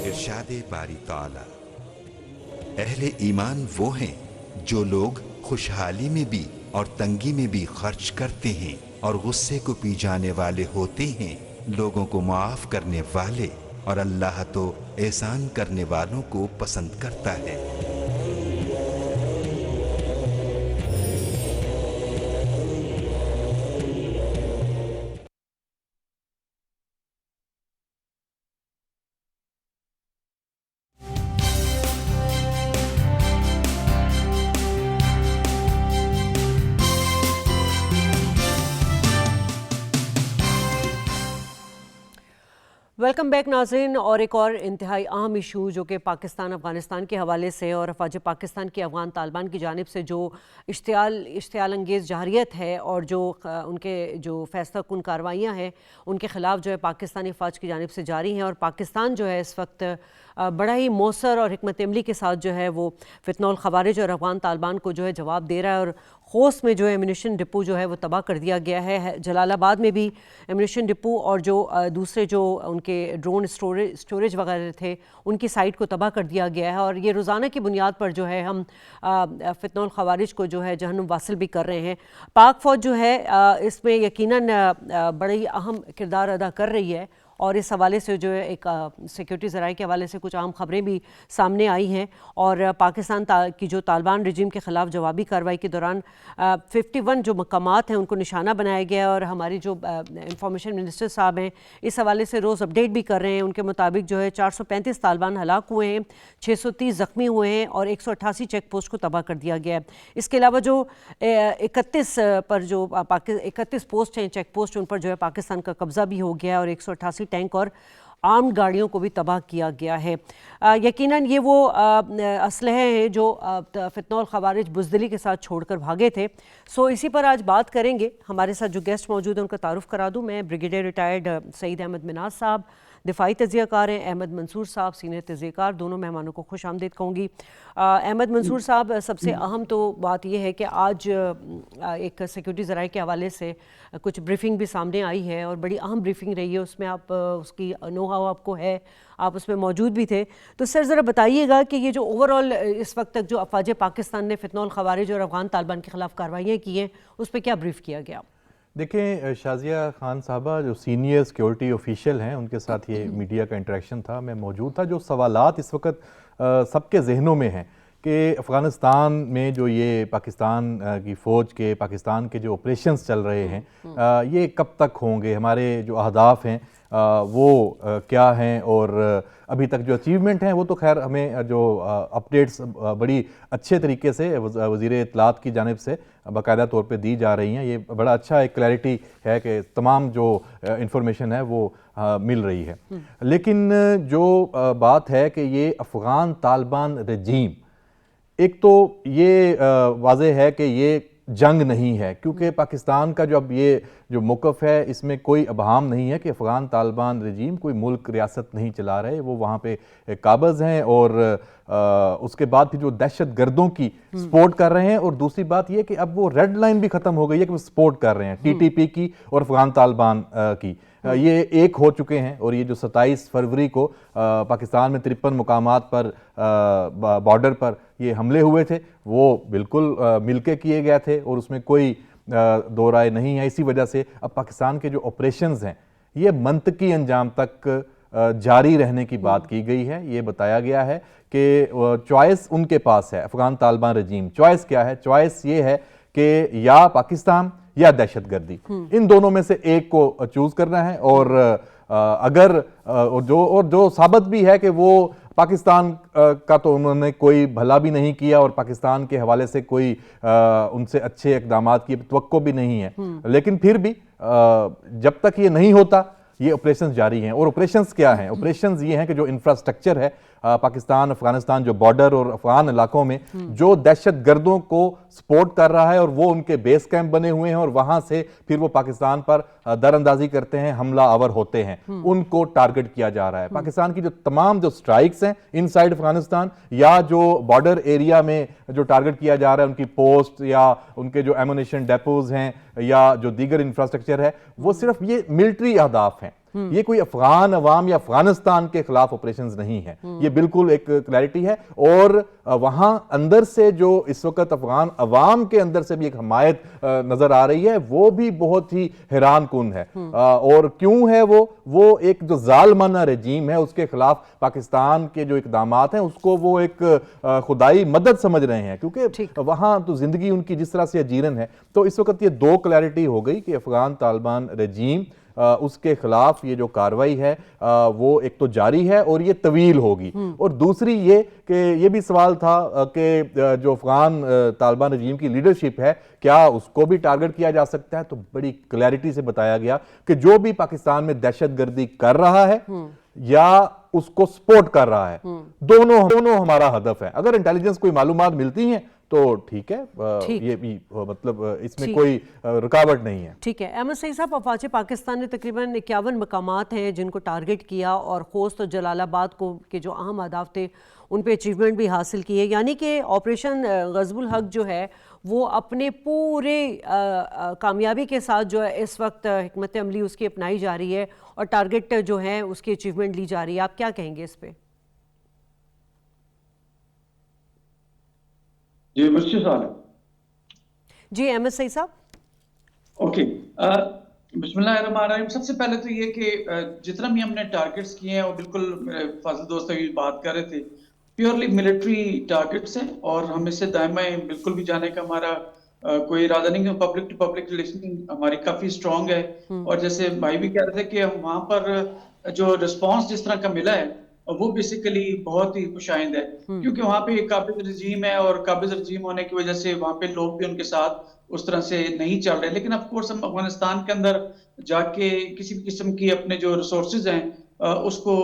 Speaker 9: ارشاد باری تعالی, اہل ایمان وہ ہیں جو لوگ خوشحالی میں بھی اور تنگی میں بھی خرچ کرتے ہیں اور غصے کو پی جانے والے ہوتے ہیں, لوگوں کو معاف کرنے والے, اور اللہ تو احسان کرنے والوں کو پسند کرتا ہے.
Speaker 1: वेलकम बैक नाज़रीन। और एक और इंतहाई अहम इशू जो कि पाकिस्तान अफ़गानिस्तान के हवाले से और अफवाज पाकिस्तान की अफ़गान तालिबान की जानिब से जो इश्तियाल अंगेज़ जारियत है और जो उनके जो फैसला कुन कार्रवाइयाँ हैं उनके ख़िलाफ़ जो है पाकिस्तानी फ़ौज की जानिब से जारी हैं। और पाकिस्तान जो है इस वक्त बड़ा ही मौसर और हिकमत अमली के साथ जो है वो फितनौल ख़वारिज और अफ़गान तालिबान को जो है जवाब दे रहा है। और खोस में जो है एम्यूनिशन डिपो जो है वो तबाह कर दिया गया है। जलालाबाद में भी एम्यूनिशन डिपो और जो दूसरे जो उनके ड्रोन स्टोरेज वगैरह थे उनकी साइट को तबाह कर दिया गया है। और ये रोज़ाना की बुनियाद पर जो है हम फितनौल ख़वारिज को जो है जहन्नुम वासिल भी कर रहे हैं। पाक फ़ौज जो है इसमें यकीनन बड़ी अहम किरदार अदा कर रही है। और इस हवाले से जो है एक सिक्योरिटी ज़राए के हवाले से कुछ अहम ख़बरें भी सामने आई हैं। और पाकिस्तान की जो तालिबान रजीम के ख़िलाफ़ जवाबी कार्रवाई के दौरान 51 जो मकामात हैं उनको निशाना बनाया गया है। और हमारी जो इंफॉर्मेशन मिनिस्टर साहब हैं इस हवाले से रोज़ अपडेट भी कर रहे हैं। उनके मुताबिक जो है 435 तालिबान हलाक हुए हैं, 630 ज़ख्मी हुए हैं और 188 चेक पोस्ट को तबाह कर दिया गया है। इसके अलावा जो 31 पोस्ट हैं चेक पोस्ट उन पर जो है पाकिस्तान का कब्ज़ा भी हो गया है और 188 टैंक और आर्म्ड गाड़ियों को भी तबाह किया गया है। यकीनन ये वो असलहे हैं जो फितनौल ख़वारिज बुज़दिली के साथ छोड़कर भागे थे। सो इसी पर आज बात करेंगे। हमारे साथ जो गेस्ट मौजूद हैं उनका तारुफ करा दूं। मैं ब्रिगेडियर रिटायर्ड सईद अहमद मिनाज साहब, दिफाई तज़ियाकार हैं अहमद मंसूर साहब, सीनियर तज़ियाकार। दोनों मेहमानों को खुश आमदीद कहूँगी। अहमद मंसूर साहब, सबसे अहम तो बात यह है कि आज एक सिक्योरिटी ज़राए के हवाले से कुछ ब्रीफिंग भी सामने आई है और बड़ी अहम ब्रीफिंग रही है। उसमें आप उसकी नो हाउ आपको है, आप उसमें मौजूद भी थे। तो सर ज़रा बताइएगा कि ये जो ओवरऑल इस वक्त तक जो अफवाज पाकिस्तान ने फितनौल ख़वारिज और अफ़गान तालिबान के ख़िलाफ़ कार्रवाइयाँ की हैं उस पर क्या ब्रीफ किया गया?
Speaker 10: देखें, शाज़िया खान साहबा जो सीनियर सिक्योरिटी ऑफिशियल हैं उनके साथ ये मीडिया का इंटरेक्शन था, मैं मौजूद था। जो सवालात इस वक्त सबके जहनों में हैं कि अफ़गानिस्तान में जो ये पाकिस्तान की फ़ौज के पाकिस्तान के जो ऑपरेशंस चल रहे हैं ये कब तक होंगे, हमारे जो अहदाफ हैं वो क्या हैं और अभी तक जो अचीवमेंट हैं वो तो खैर हमें जो अपडेट्स बड़ी अच्छे तरीके से वज़ीर इत्तलात की जानिब से बाकायदा तौर पे दी जा रही हैं। ये बड़ा अच्छा एक क्लैरिटी है कि तमाम जो इंफॉर्मेशन है वो मिल रही है। लेकिन जो बात है कि ये अफ़गान तालिबान रजीम, एक तो ये वाज़ेह है कि ये जंग नहीं है, क्योंकि पाकिस्तान का जो अब ये जो मौक़िफ़ है इसमें कोई अबहाम नहीं है कि अफ़गान तालिबान रजीम कोई मुल्क रियासत नहीं चला रहे, वो वहाँ पे काबज़ हैं और उसके बाद फिर जो दहशत गर्दों की सपोर्ट कर रहे हैं। और दूसरी बात ये कि अब वो रेड लाइन भी ख़त्म हो गई है कि वो सपोर्ट कर रहे हैं TTP की और अफ़गान तालिबान की। ये एक हो चुके हैं और ये जो 27 फरवरी को पाकिस्तान में 53 मुकामात पर बॉर्डर पर ये हमले हुए थे वो बिल्कुल मिलके किए गए थे और उसमें कोई दो राय नहीं है। इसी वजह से अब पाकिस्तान के जो ऑपरेशंस हैं ये मंतकी अंजाम तक जारी रहने की बात की गई है। ये बताया गया है कि चॉइस उनके पास है, अफ़गान तालिबान रजीम। चॉइस क्या है? चॉइस ये है कि या पाकिस्तान या दहशतगर्दी, इन दोनों में से एक को चूज करना है। और अगर जो साबित भी है कि वो पाकिस्तान का तो उन्होंने कोई भला भी नहीं किया और पाकिस्तान के हवाले से कोई उनसे अच्छे इक़दामात की तवक्को भी नहीं है, लेकिन फिर भी जब तक ये नहीं होता ये ऑपरेशंस जारी हैं। और ऑपरेशंस क्या हैं? ऑपरेशंस ये हैं कि जो इंफ्रास्ट्रक्चर है पाकिस्तान अफगानिस्तान जो बॉर्डर और अफगान इलाकों में जो दहशत गर्दों को सपोर्ट कर रहा है और वो उनके बेस कैंप बने हुए हैं और वहां से फिर वो पाकिस्तान पर दरअंदाजी करते हैं, हमला आवर होते हैं, उनको टारगेट किया जा रहा है। पाकिस्तान की जो तमाम जो स्ट्राइक्स हैं इनसाइड अफगानिस्तान या जो बॉर्डर एरिया में जो टारगेट किया जा रहा है, उनकी पोस्ट या उनके जो एमुनेशन डेपोज हैं या जो दीगर इंफ्रास्ट्रक्चर है, वो सिर्फ ये मिलिट्री अहदाफ हैं। ये कोई अफगान अवाम या अफगानिस्तान के खिलाफ ऑपरेशंस नहीं है, ये बिल्कुल एक क्लैरिटी है। और वहां अंदर से जो इस वक्त अफगान अवाम के अंदर से भी एक हमायत नजर आ रही है, वो भी बहुत ही हैरान कुन है। और क्यों है वो एक जो जालिमाना रजीम है उसके खिलाफ पाकिस्तान के जो इकदामात हैं उसको वो एक खुदाई मदद समझ रहे हैं, क्योंकि वहां तो जिंदगी उनकी जिस तरह से जीरन है। तो इस वक्त ये दो क्लैरिटी हो गई कि अफगान तालिबान रजीम उसके खिलाफ ये जो कार्रवाई है वो एक तो जारी है और ये तवील होगी। और दूसरी ये कि ये भी सवाल था कि जो अफगान तालिबान रजीम की लीडरशिप है क्या उसको भी टारगेट किया जा सकता है, तो बड़ी क्लैरिटी से बताया गया कि जो भी पाकिस्तान में दहशतगर्दी कर रहा है या उसको सपोर्ट कर रहा है, दोनों हमारा हदफ है। अगर इंटेलिजेंस कोई मालूमात मिलती हैं तो ठीक है, ये भी मतलब इसमें कोई रुकावट नहीं है।
Speaker 1: ठीक है। अहमद सईद साहब, अफवाज पाकिस्तान ने तकरीबन 51 मकामात हैं जिनको टारगेट किया और खोस्त और जलालाबाद को के जो अहम अहदाफ थे उन पे अचीवमेंट भी हासिल किए, यानी कि ऑपरेशन गज़बुल हक जो है वो अपने पूरे कामयाबी के साथ जो है इस वक्त हिकमत अमली उसकी अपनाई जा रही है और टारगेट जो है उसकी अचीवमेंट ली जा रही है। आप क्या कहेंगे इस पे?
Speaker 11: जी मुझसे सवाल है।
Speaker 1: जी अहमद सईद साहब।
Speaker 11: ओके, बिस्मिल्लाहिर्रहमानिर्रहीम। सबसे पहले तो ये कि जितना भी हमने टारगेट्स किए हैं वो बिल्कुल मेरे फाजिल दोस्त अभी बात कर रहे थे, प्योरली मिलिट्री टारगेट्स हैं और हम इससे दायमें बिल्कुल भी जाने का हमारा कोई इरादा नहीं है। पब्लिक टू पब्लिक रिलेशन हमारी काफी स्ट्रांग है और जैसे भाई भी कह रहे थे कि हम वहाँ पर जो रिस्पॉन्स जिस तरह का मिला है वो बेसिकली बहुत ही खुशाइंद है, क्योंकि वहाँ पे एक काबिज रजीम है और काबिज रजीम होने की वजह से वहाँ पे लोग भी उनके साथ उस तरह से नहीं चल रहे। लेकिन ऑफ कोर्स हम अफगानिस्तान के अंदर जाके किसी भी किस्म की अपने जो रिसोर्सेज हैं उसको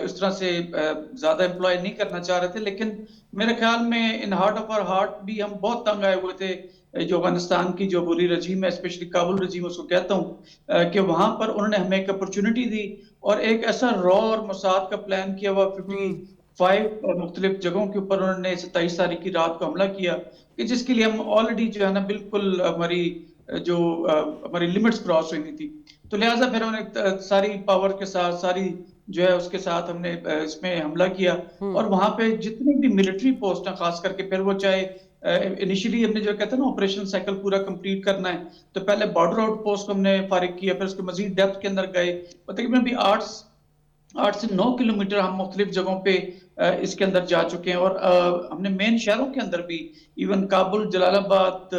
Speaker 11: इस तरह से ज्यादा एम्प्लॉय नहीं करना चाह रहे थे। लेकिन मेरे ख्याल में in heart of our heart भी हम बहुत तंग आए हुए थे जो अफगानिस्तान की जो बुरी रजीम है, स्पेशली काबुल रजीम उसको कहता हूँ, कि वहां पर उन्होंने हमें एक अपॉर्चुनिटी दी और एक ऐसा रॉ और मोसाद का प्लान किया हुआ 55 मुख्तलिफ जगहों के ऊपर उन्होंने 27 तारीख की रात को हमला किया कि जिसके लिए हम ऑलरेडी जो है ना बिल्कुल हमारी लिमिट्स क्रॉस हुई थी। तो लिहाजा फिर हमने सारी पावर के साथ सारी जो है उसके साथ हमने इसमें हमला किया और वहां पे जितनी भी मिलिट्री पोस्ट हैं खास करके, फिर वो चाहे इनिशियली हमने जो कहते हैं ना ऑपरेशन साइकिल पूरा कंप्लीट करना है, तो पहले बॉर्डर आउट पोस्ट को हमने फारिग किया, फिर उसके मजीद डेप्थ के अंदर गए, तकरीबन भी 8 से 9 किलोमीटर हम मुख्तलिफ जगहों पे इसके अंदर जा चुके हैं और हमने मेन शहरों के अंदर भी इवन काबुल, जलालाबाद,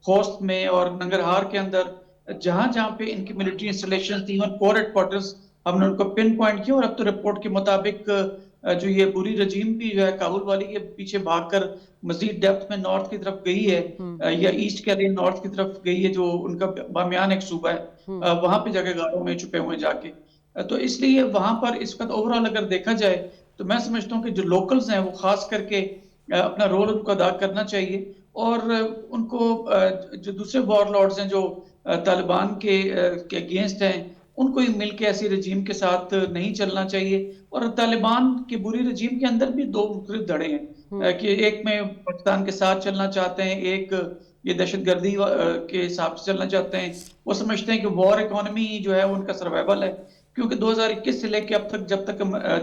Speaker 11: खोस्त में और नंगरहार के अंदर जहां जहां पे इनकी मिलिट्री इंस्टॉलेशन थी और कोर हेडक्वार्टर्स हमने उनको पिन पॉइंट किया और अब तो रिपोर्ट के मुताबिक जो ये बुरी रजीम भी जो है काबुल वाली के पीछे भागकर मजीद डेप्थ में नॉर्थ की तरफ गई है या ईस्ट के लिए नॉर्थ की तरफ गई है, जो उनका बामियान एक सूबा है, वहां पे जाके गारों में छुपे हुए जाके। तो इसलिए वहां पर इस वक्त ओवरऑल अगर देखा जाए तो मैं समझता हूँ कि जो लोकल्स हैं वो खास करके अपना रोल उनको अदा करना चाहिए और उनको जो दूसरे वॉरलॉर्ड्स हैं जो तालिबान के अगेंस्ट हैं उनको ही मिलके ऐसी रजीम के साथ नहीं चलना चाहिए। और तालिबान की बुरी रजीम के अंदर भी 2 मुख्तलिफ धड़े हैं कि एक में पाकिस्तान के साथ चलना चाहते हैं, एक ये दहशतगर्दी के हिसाब से चलना चाहते हैं। वो समझते हैं कि वॉर इकोनॉमी जो है उनका सर्वाइवल है, क्योंकि 2021 से लेके अब तक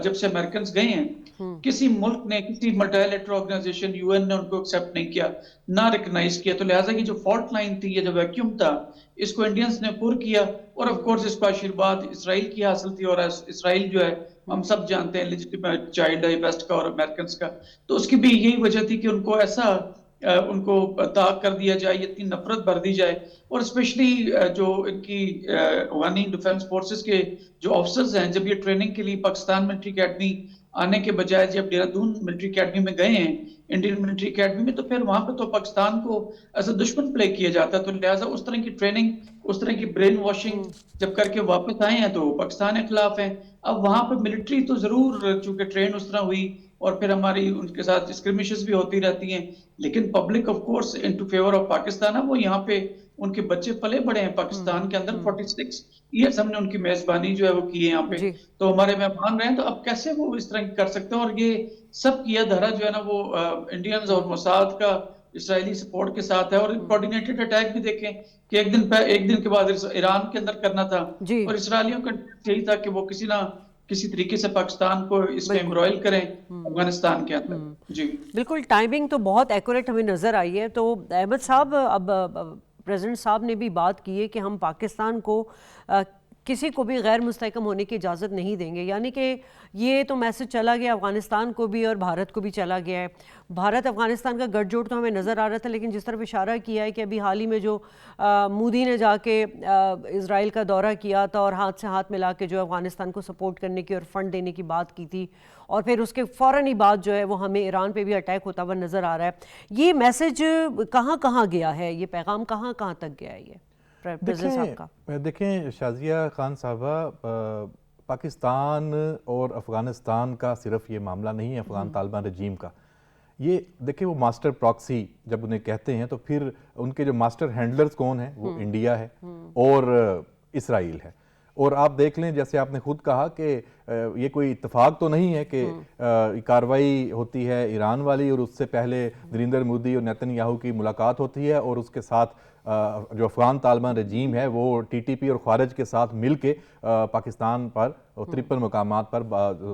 Speaker 11: जब से अमेरिकन गए हैं किसी मुल्क ने, किसी मल्टीलैटरल ऑर्गेनाइजेशन यूएन ने उनको एक्सेप्ट नहीं किया, ना रिकॉग्नाइज किया। तो लिहाजा की जो फॉल्ट लाइन थी, ये जो वैक्यूम था, इसको इंडियंस ने पुर किया और ऑफ कोर्स इसको आशीर्वाद इसराइल की हासिल थी और इसराइल जो है हम सब जानते हैं लेजिटिमेट चाइल्ड है वेस्ट का और अमेरिकन का। तो उसकी भी यही वजह थी कि उनको ऐसा उनको ताक कर दिया जाए, इतनी नफरत भर दी जाए और स्पेशली जो इनकी अफगानी डिफेंस फोर्सेस के जो ऑफिसर्स हैं, जब ये ट्रेनिंग के लिए पाकिस्तान मिलिट्री अकेडमी आने के बजाय जब देहरादून मिलिट्री अकेडमी में गए हैं, इंडियन मिलिट्री अकेडमी में, तो फिर वहां पे तो पाकिस्तान को एज अ दुश्मन प्ले किया जाता है। तो लिहाजा उस तरह की ट्रेनिंग, उस तरह की ब्रेन वॉशिंग जब करके वापस आए हैं तो पाकिस्तान के खिलाफ हैं। अब वहां पे मिलिट्री तो जरूर चूंकि ट्रेन उस तरह हुई और फिर हमारी उनके साथ स्क्रिमिशेस भी होती रहती हैं, लेकिन public of course into favour of Pakistan है। वो यहाँ पे उनके बच्चे पले बड़े हैं पाकिस्तान के अंदर, 46 ईयर्स हमने उनकी मेजबानी जो है वो की है यहाँ पे, तो हमारे मेहमान रहे हैं। तो अब कैसे वो इस तरह कर सकते हैं? और ये सब किया धरा जो है ना वो इंडियन्स और मोसाद का इसराइली सपोर्ट के साथ है। और कोऑर्डिनेटेड अटैक भी देखें कि एक दिन के बाद ईरान के अंदर करना था और इसराइलियों का यही था कि वो किसी तरीके से पाकिस्तान को इसमें एम्ब्रॉयल करें अफगानिस्तान के अंदर। जी
Speaker 1: बिल्कुल, टाइमिंग तो बहुत एक्यूरेट हमें नज़र आई है। तो अहमद साहब, अब प्रेसिडेंट साहब ने भी बात की है कि हम पाकिस्तान को کسی کو بھی غیر مستحکم ہونے کی اجازت نہیں دیں گے. یعنی کہ یہ تو میسج چلا گیا افغانستان کو بھی اور بھارت کو بھی چلا گیا ہے. بھارت افغانستان کا گٹھ جوڑ تو ہمیں نظر آ رہا تھا, لیکن جس طرف اشارہ کیا ہے کہ ابھی حال ہی میں جو مودی نے جا کے اسرائیل کا دورہ کیا تھا اور ہاتھ سے ہاتھ ملا کے جو افغانستان کو سپورٹ کرنے کی اور فنڈ دینے کی بات کی تھی, اور پھر اس کے فوراً ہی بعد جو ہے وہ ہمیں ایران پہ بھی اٹیک ہوتا ہوا نظر آ رہا ہے. یہ میسج کہاں کہاں گیا ہے, یہ پیغام کہاں کہاں تک گیا ہے یہ؟
Speaker 10: دیکھیں شازیہ خان صاحبہ, پاکستان اور افغانستان کا صرف یہ معاملہ نہیں ہے افغان طالبان رجیم کا. یہ دیکھیں وہ ماسٹر پراکسی جب انہیں کہتے ہیں تو پھر ان کے جو ماسٹر ہینڈلرز کون ہیں, وہ انڈیا ہے اور اسرائیل ہے. اور آپ دیکھ لیں جیسے آپ نے خود کہا کہ یہ کوئی اتفاق تو نہیں ہے کہ کارروائی ہوتی ہے ایران والی اور اس سے پہلے نریندر مودی اور نیتن یاہو کی ملاقات ہوتی ہے اور اس کے ساتھ جو افغان طالبان رجیم ہے وہ ٹی ٹی پی اور خارج کے ساتھ مل کے پاکستان پر 53 مقامات پر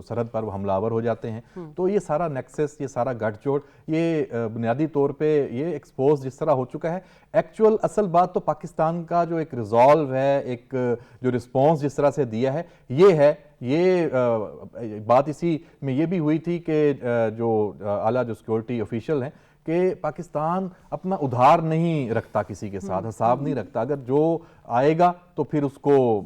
Speaker 10: سرحد پر وہ حملہ آور ہو جاتے ہیں. تو یہ سارا نیکسس, یہ سارا گٹھ جوڑ, یہ بنیادی طور پہ یہ ایکسپوز جس طرح ہو چکا ہے. ایکچول اصل بات تو پاکستان کا جو ایک ریزالو ہے, ایک جو رسپانس جس طرح سے دیا ہے یہ ہے. یہ بات اسی میں یہ بھی ہوئی تھی کہ جو اعلیٰ جو سیکورٹی آفیشل ہیں کہ پاکستان اپنا ادھار نہیں رکھتا, کسی کے ساتھ حساب نہیں رکھتا. اگر جو آئے گا تو پھر اس کو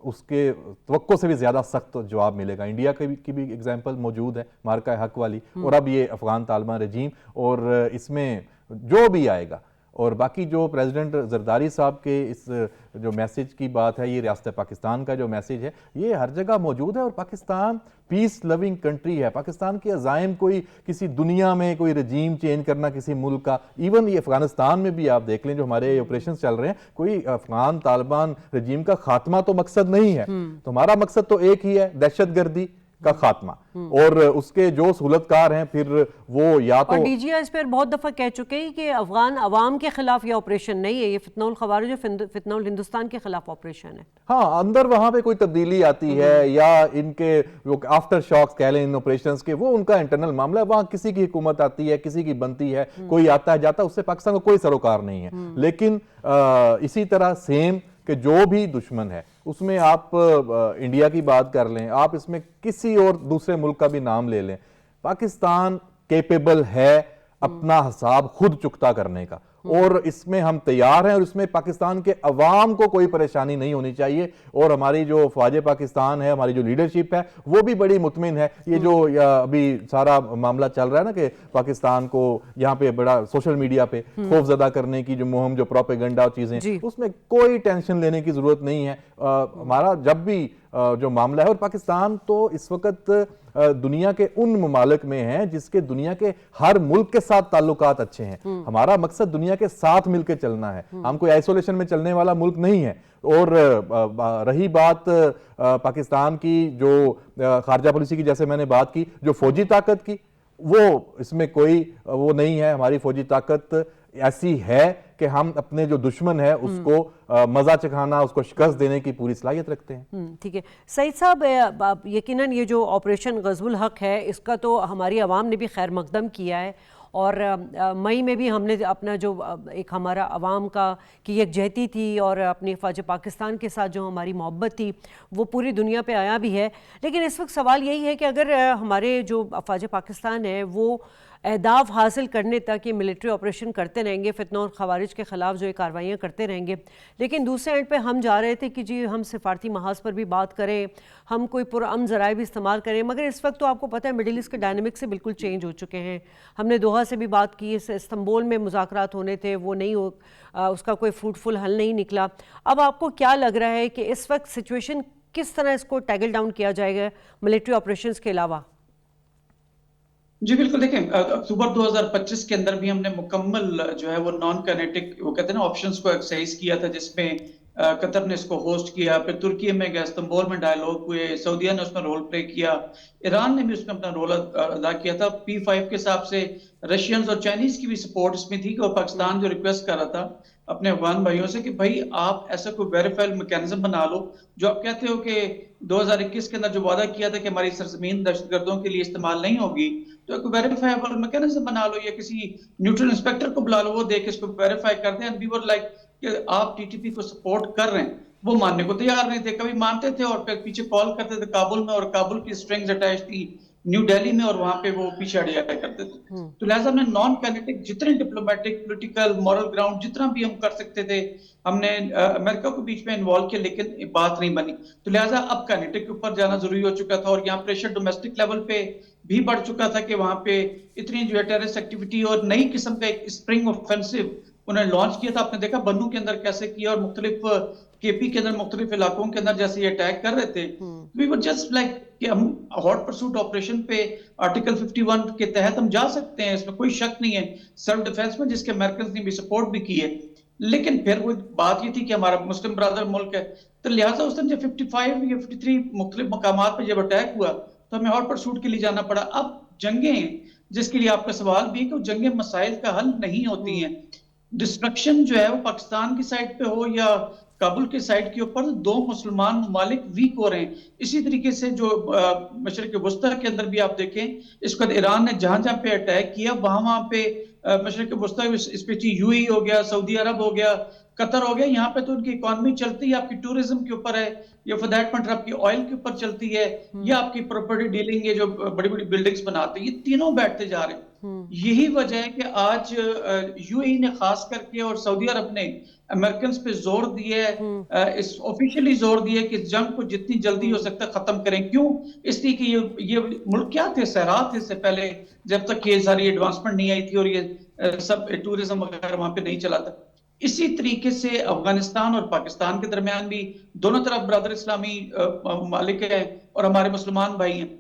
Speaker 10: اس کے توقع سے بھی زیادہ سخت جواب ملے گا. انڈیا کی بھی اگزامپل موجود ہے مارکہ حق والی, اور اب یہ افغان طالبان رجیم, اور اس میں جو بھی آئے گا. اور باقی جو پریزیڈنٹ زرداری صاحب کے اس جو میسج کی بات ہے, یہ ریاست پاکستان کا جو میسج ہے یہ ہر جگہ موجود ہے. اور پاکستان پیس لوننگ کنٹری ہے. پاکستان کے عزائم کوئی کسی دنیا میں کوئی رجیم چینج کرنا کسی ملک کا, ایون یہ افغانستان میں بھی آپ دیکھ لیں جو ہمارے آپریشنز چل رہے ہیں, کوئی افغان طالبان رجیم کا خاتمہ تو مقصد نہیں ہے. تو ہمارا مقصد تو ایک ہی ہے, دہشت گردی کا خاتمہ, اور اس کے جو سہولت کار ہیں پھر وہ یا تو,
Speaker 1: اور ڈی جی ایس پر بہت دفعہ کہہ چکے ہیں کہ افغان عوام کے خلاف یہ آپریشن نہیں ہے, یہ فتنہ الخوارج فتنہ الہندوستان کے خلاف آپریشن ہے.
Speaker 10: ہاں اندر وہاں پہ کوئی تبدیلی آتی ہے یا ان کے آفٹر شاکس کہہ لیں ان آپریشنز کے, وہ ان کا انٹرنل معاملہ ہے. وہاں کسی کی حکومت آتی ہے, کسی کی بنتی ہے, کوئی آتا ہے جاتا ہے, اس سے پاکستان کو کوئی سروکار نہیں ہے. لیکن اسی طرح سیم کہ جو بھی دشمن ہے اس میں آپ انڈیا کی بات کر لیں, آپ اس میں کسی اور دوسرے ملک کا بھی نام لے لیں, پاکستان کیپیبل ہے اپنا حساب خود چکتا کرنے کا, اور اس میں ہم تیار ہیں, اور اس میں پاکستان کے عوام کو کوئی پریشانی نہیں ہونی چاہیے. اور ہماری جو فوج پاکستان ہے, ہماری جو لیڈرشپ ہے وہ بھی بڑی مطمئن ہے. یہ جو ابھی سارا معاملہ چل رہا ہے نا کہ پاکستان کو یہاں پہ بڑا سوشل میڈیا پہ خوف زدہ کرنے کی جو مہم, جو پروپیگنڈا چیزیں, اس میں کوئی ٹینشن لینے کی ضرورت نہیں ہے. ہمارا جب بھی جو معاملہ ہے, اور پاکستان تو اس وقت دنیا کے ان ممالک میں ہیں جس کے دنیا کے ہر ملک کے ساتھ تعلقات اچھے ہیں. ہمارا مقصد دنیا کے ساتھ مل کے چلنا ہے, ہم کوئی آئسولیشن میں چلنے والا ملک نہیں ہے. اور رہی بات پاکستان کی جو خارجہ پالیسی کی, جیسے میں نے بات کی, جو فوجی طاقت کی, وہ اس میں کوئی وہ نہیں ہے. ہماری فوجی طاقت ایسی ہے کہ ہم اپنے جو دشمن ہے اس کو مزہ چکھانا, اس کو شکست دینے کی پوری صلاحیت رکھتے ہیں.
Speaker 1: ٹھیک ہے سعید صاحب, یقیناً یہ جو آپریشن غزو الحق ہے اس کا تو ہماری عوام نے بھی خیر مقدم کیا ہے, اور مئی میں بھی ہم نے اپنا جو ایک ہمارا عوام کا کی یکجہتی تھی اور اپنی افواج پاکستان کے ساتھ جو ہماری محبت تھی وہ پوری دنیا پہ آیا بھی ہے. لیکن اس وقت سوال یہی ہے کہ اگر ہمارے جو افواج پاکستان ہے وہ اہداف حاصل کرنے تک یہ ملٹری آپریشن کرتے رہیں گے, فتنوں اور خوارج کے خلاف جو یہ کارروائیاں کرتے رہیں گے, لیکن دوسرے اینڈ پہ ہم جا رہے تھے کہ جی ہم سفارتی محاذ پر بھی بات کریں, ہم کوئی پرامن ذرائع بھی استعمال کریں, مگر اس وقت تو آپ کو پتہ ہے مڈل ایسٹ کے ڈائنامکس سے بالکل چینج ہو چکے ہیں. ہم نے دوحہ سے بھی بات کی, استنبول میں مذاکرات ہونے تھے, وہ نہیں ہو, اس کا کوئی فروٹفل حل نہیں نکلا. اب آپ کو کیا لگ رہا ہے کہ اس وقت سچویشن کس طرح اس کو ٹیگل ڈاؤن کیا جائے گا ملٹری آپریشنز کے علاوہ؟
Speaker 11: جی بالکل, دیکھیں اکتوبر 2025 کے اندر بھی ہم نے مکمل جو ہے وہ نان کینیٹک وہ کہتے ہیں نا آپشنز کو ایکسرسائز کیا تھا, جس میں قطر نے اس کو ہوسٹ کیا, پھر ترکی میں گیا, استنبول میں ڈائیلاگ ہوئے, سعودیہ نے اس میں رول پلے کیا, ایران نے بھی اس میں اپنا رول ادا کیا تھا. P5 کے حساب سے رشینز اور چائنیز کی بھی سپورٹ اس میں تھی کہ وہ پاکستان جو ریکویسٹ کر رہا تھا اپنے افغان بھائیوں سے کہ بھائی آپ ایسا کوئی ویریفائل میکینزم بنا لو, جو آپ کہتے ہو کہ 2021 کے اندر جو وعدہ کیا تھا کہ ہماری سرزمین دہشت گردوں کے لیے استعمال نہیں ہوگی, تو ایک ویریفائبل میکینزم بنا لو, یا کسی نیوٹرل انسپیکٹر کو بلا لو, وہ دیکھ کے اس کو ویریفائی کر دیں. اینڈ وی ور لائک کہ آپ ٹی ٹی پی کو سپورٹ کر رہے ہیں, वो मानने को तैयार नहीं थे, कभी मानते थे और फिर पीछे कॉल करते थे काबुल में, और काबुल की स्ट्रिंग्स अटैच थी न्यू दिल्ली में, और वहां पे वो पीछे हट जाया करते थे। तो लिहाजा हमने नॉन काइनेटिक जितने डिप्लोमेटिक, पॉलिटिकल, मॉरल ग्राउंड जितना भी हम कर सकते थे, हमने अमेरिका को बीच में इन्वॉल्व किया, लेकिन बात नहीं बनी। तो लिहाजा अब काइनेटिक के ऊपर जाना जरूरी हो चुका था, और यहाँ प्रेशर डोमेस्टिक लेवल पे भी बढ़ चुका था कि वहां पे इतनी जो है टेररिस्ट एक्टिविटी और नई किस्म का एक स्प्रिंग ऑफेंसिव उन्होंने लॉन्च किया था। आपने देखा बन्नू के अंदर कैसे किया, और मुख्तलिफ केपी के अंदर मुख्तलिफ इलाकों के अंदर जैसे ये अटैक कर रहे थे, वी वर जस्ट लाइक कि हम हॉट परसूट ऑपरेशन पे आर्टिकल 51 के तहत हम जा सकते हैं, इसमें कोई शक नहीं है, सेल्फ डिफेंस में, जिसके अमेरिकन ने भी सपोर्ट भी की है। लेकिन फिर वो बात ये थी कि हमारा मुस्लिम ब्रदर मुल्क है, तो लिहाजा उस दिन जब 55 या 53 मुख्तलिफ मकामात पे जब अटैक हुआ तो हमें हॉट परसूट के लिए जाना पड़ा। अब जंगें हैं, जिसके लिए आपका सवाल भी है कि जंगें मसाइल का हल नहीं होती हैं। डिस्ट्रक्शन जो है वो पाकिस्तान की साइड पे हो या काबुल के साइड के ऊपर, दो मुसलमान ममालिक वीक हो रहे हैं। इसी तरीके से जो मशरिक वस्ता के अंदर भी आप देखें, इसके बाद ईरान ने जहां जहां पे अटैक किया वहां पे मशरिक वस्ता स्पेशली यूएई हो गया, सऊदी अरब हो गया, कतर हो गया, यहाँ पे तो उनकी इकोनॉमी चलती है आपकी टूरिज्म के ऊपर है, या फॉर दैट मैटर आपकी ऑयल के ऊपर चलती है, या आपकी प्रॉपर्टी डीलिंग है, जो बड़ी बड़ी बिल्डिंग्स बनाते हैं, ये तीनों बैठते जा रहे हैं। यही वजह है कि आज यूएई ने खास करके और सऊदी अरब ने अमेरिकन पे जोर दिया है, इस ऑफिशियली जोर दिया है कि जंग को जितनी जल्दी हो सकता है खत्म करें। क्यों? इसलिए कि ये मुल्क क्या थे, सहरा थे इससे पहले, जब तक ये सारी एडवांसमेंट नहीं आई थी और ये सब टूरिज्म वगैरह वहां पे नहीं चला था। इसी तरीके से अफगानिस्तान और पाकिस्तान के दरमियान भी दोनों तरफ ब्रदर इस्लामी मालिक है और हमारे मुसलमान भाई हैं।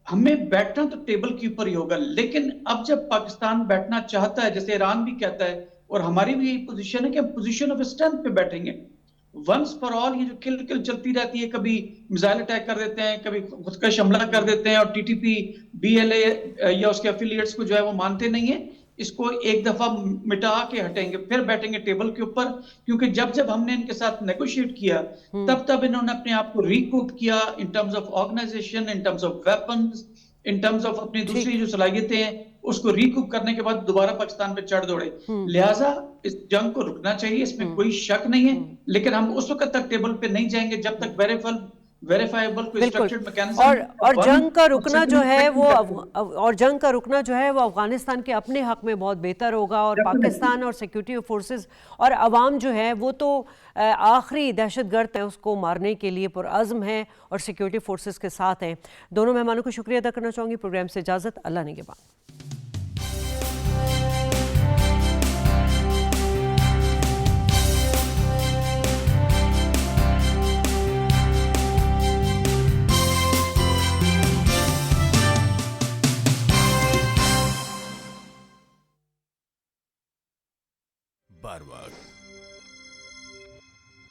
Speaker 11: हमें बैठना तो टेबल के ऊपर ही होगा, लेकिन अब जब पाकिस्तान बैठना चाहता है, जैसे ईरान भी कहता है, और हमारी भी यही पोजीशन है कि हम पोजीशन ऑफ स्ट्रेंथ पे बैठेंगे। वंस फॉर ऑल ये जो किल चलती रहती है, कभी मिसाइल अटैक कर देते हैं, कभी खुदकश हमला कर देते हैं, और टीटीपी बीएलए या उसके एफिलिएट्स को जो है वो मानते नहीं है, इसको एक दफा मिटा के हटेंगे, फिर बैठेंगे टेबल के ऊपर। क्योंकि जब जब हमने इनके साथ नेगोशिएट किया, तब तब इन्होंने अपने आप को रिकूप किया in terms of organisation, in terms of weapons, in terms of अपनी दूसरी जो सलाहियतें हैं, उसको रिकूप करने के बाद दोबारा पाकिस्तान पे चढ़ दौड़े। लिहाजा इस जंग को रुकना चाहिए, इसमें कोई शक नहीं है, लेकिन हम उस वक्त तक टेबल पे नहीं जाएंगे जब तक वेरीफाइबल कोई स्ट्रक्चर्ड मैकेनिज्म
Speaker 1: और जंग का रुकना जो है वो अफगानिस्तान के अपने हक में बहुत बेहतर होगा, और पाकिस्तान और सिक्योरिटी फोर्सेस और अवाम जो है वो तो आखिरी दहशतगर्द है उसको मारने के लिए पुरअज़्म है और सिक्योरिटी फोर्सेस के साथ हैं। दोनों मेहमानों को शुक्रिया अदा करना चाहूँगी। प्रोग्राम से इजाज़त, अल्लाह निगहबान।
Speaker 12: बार बार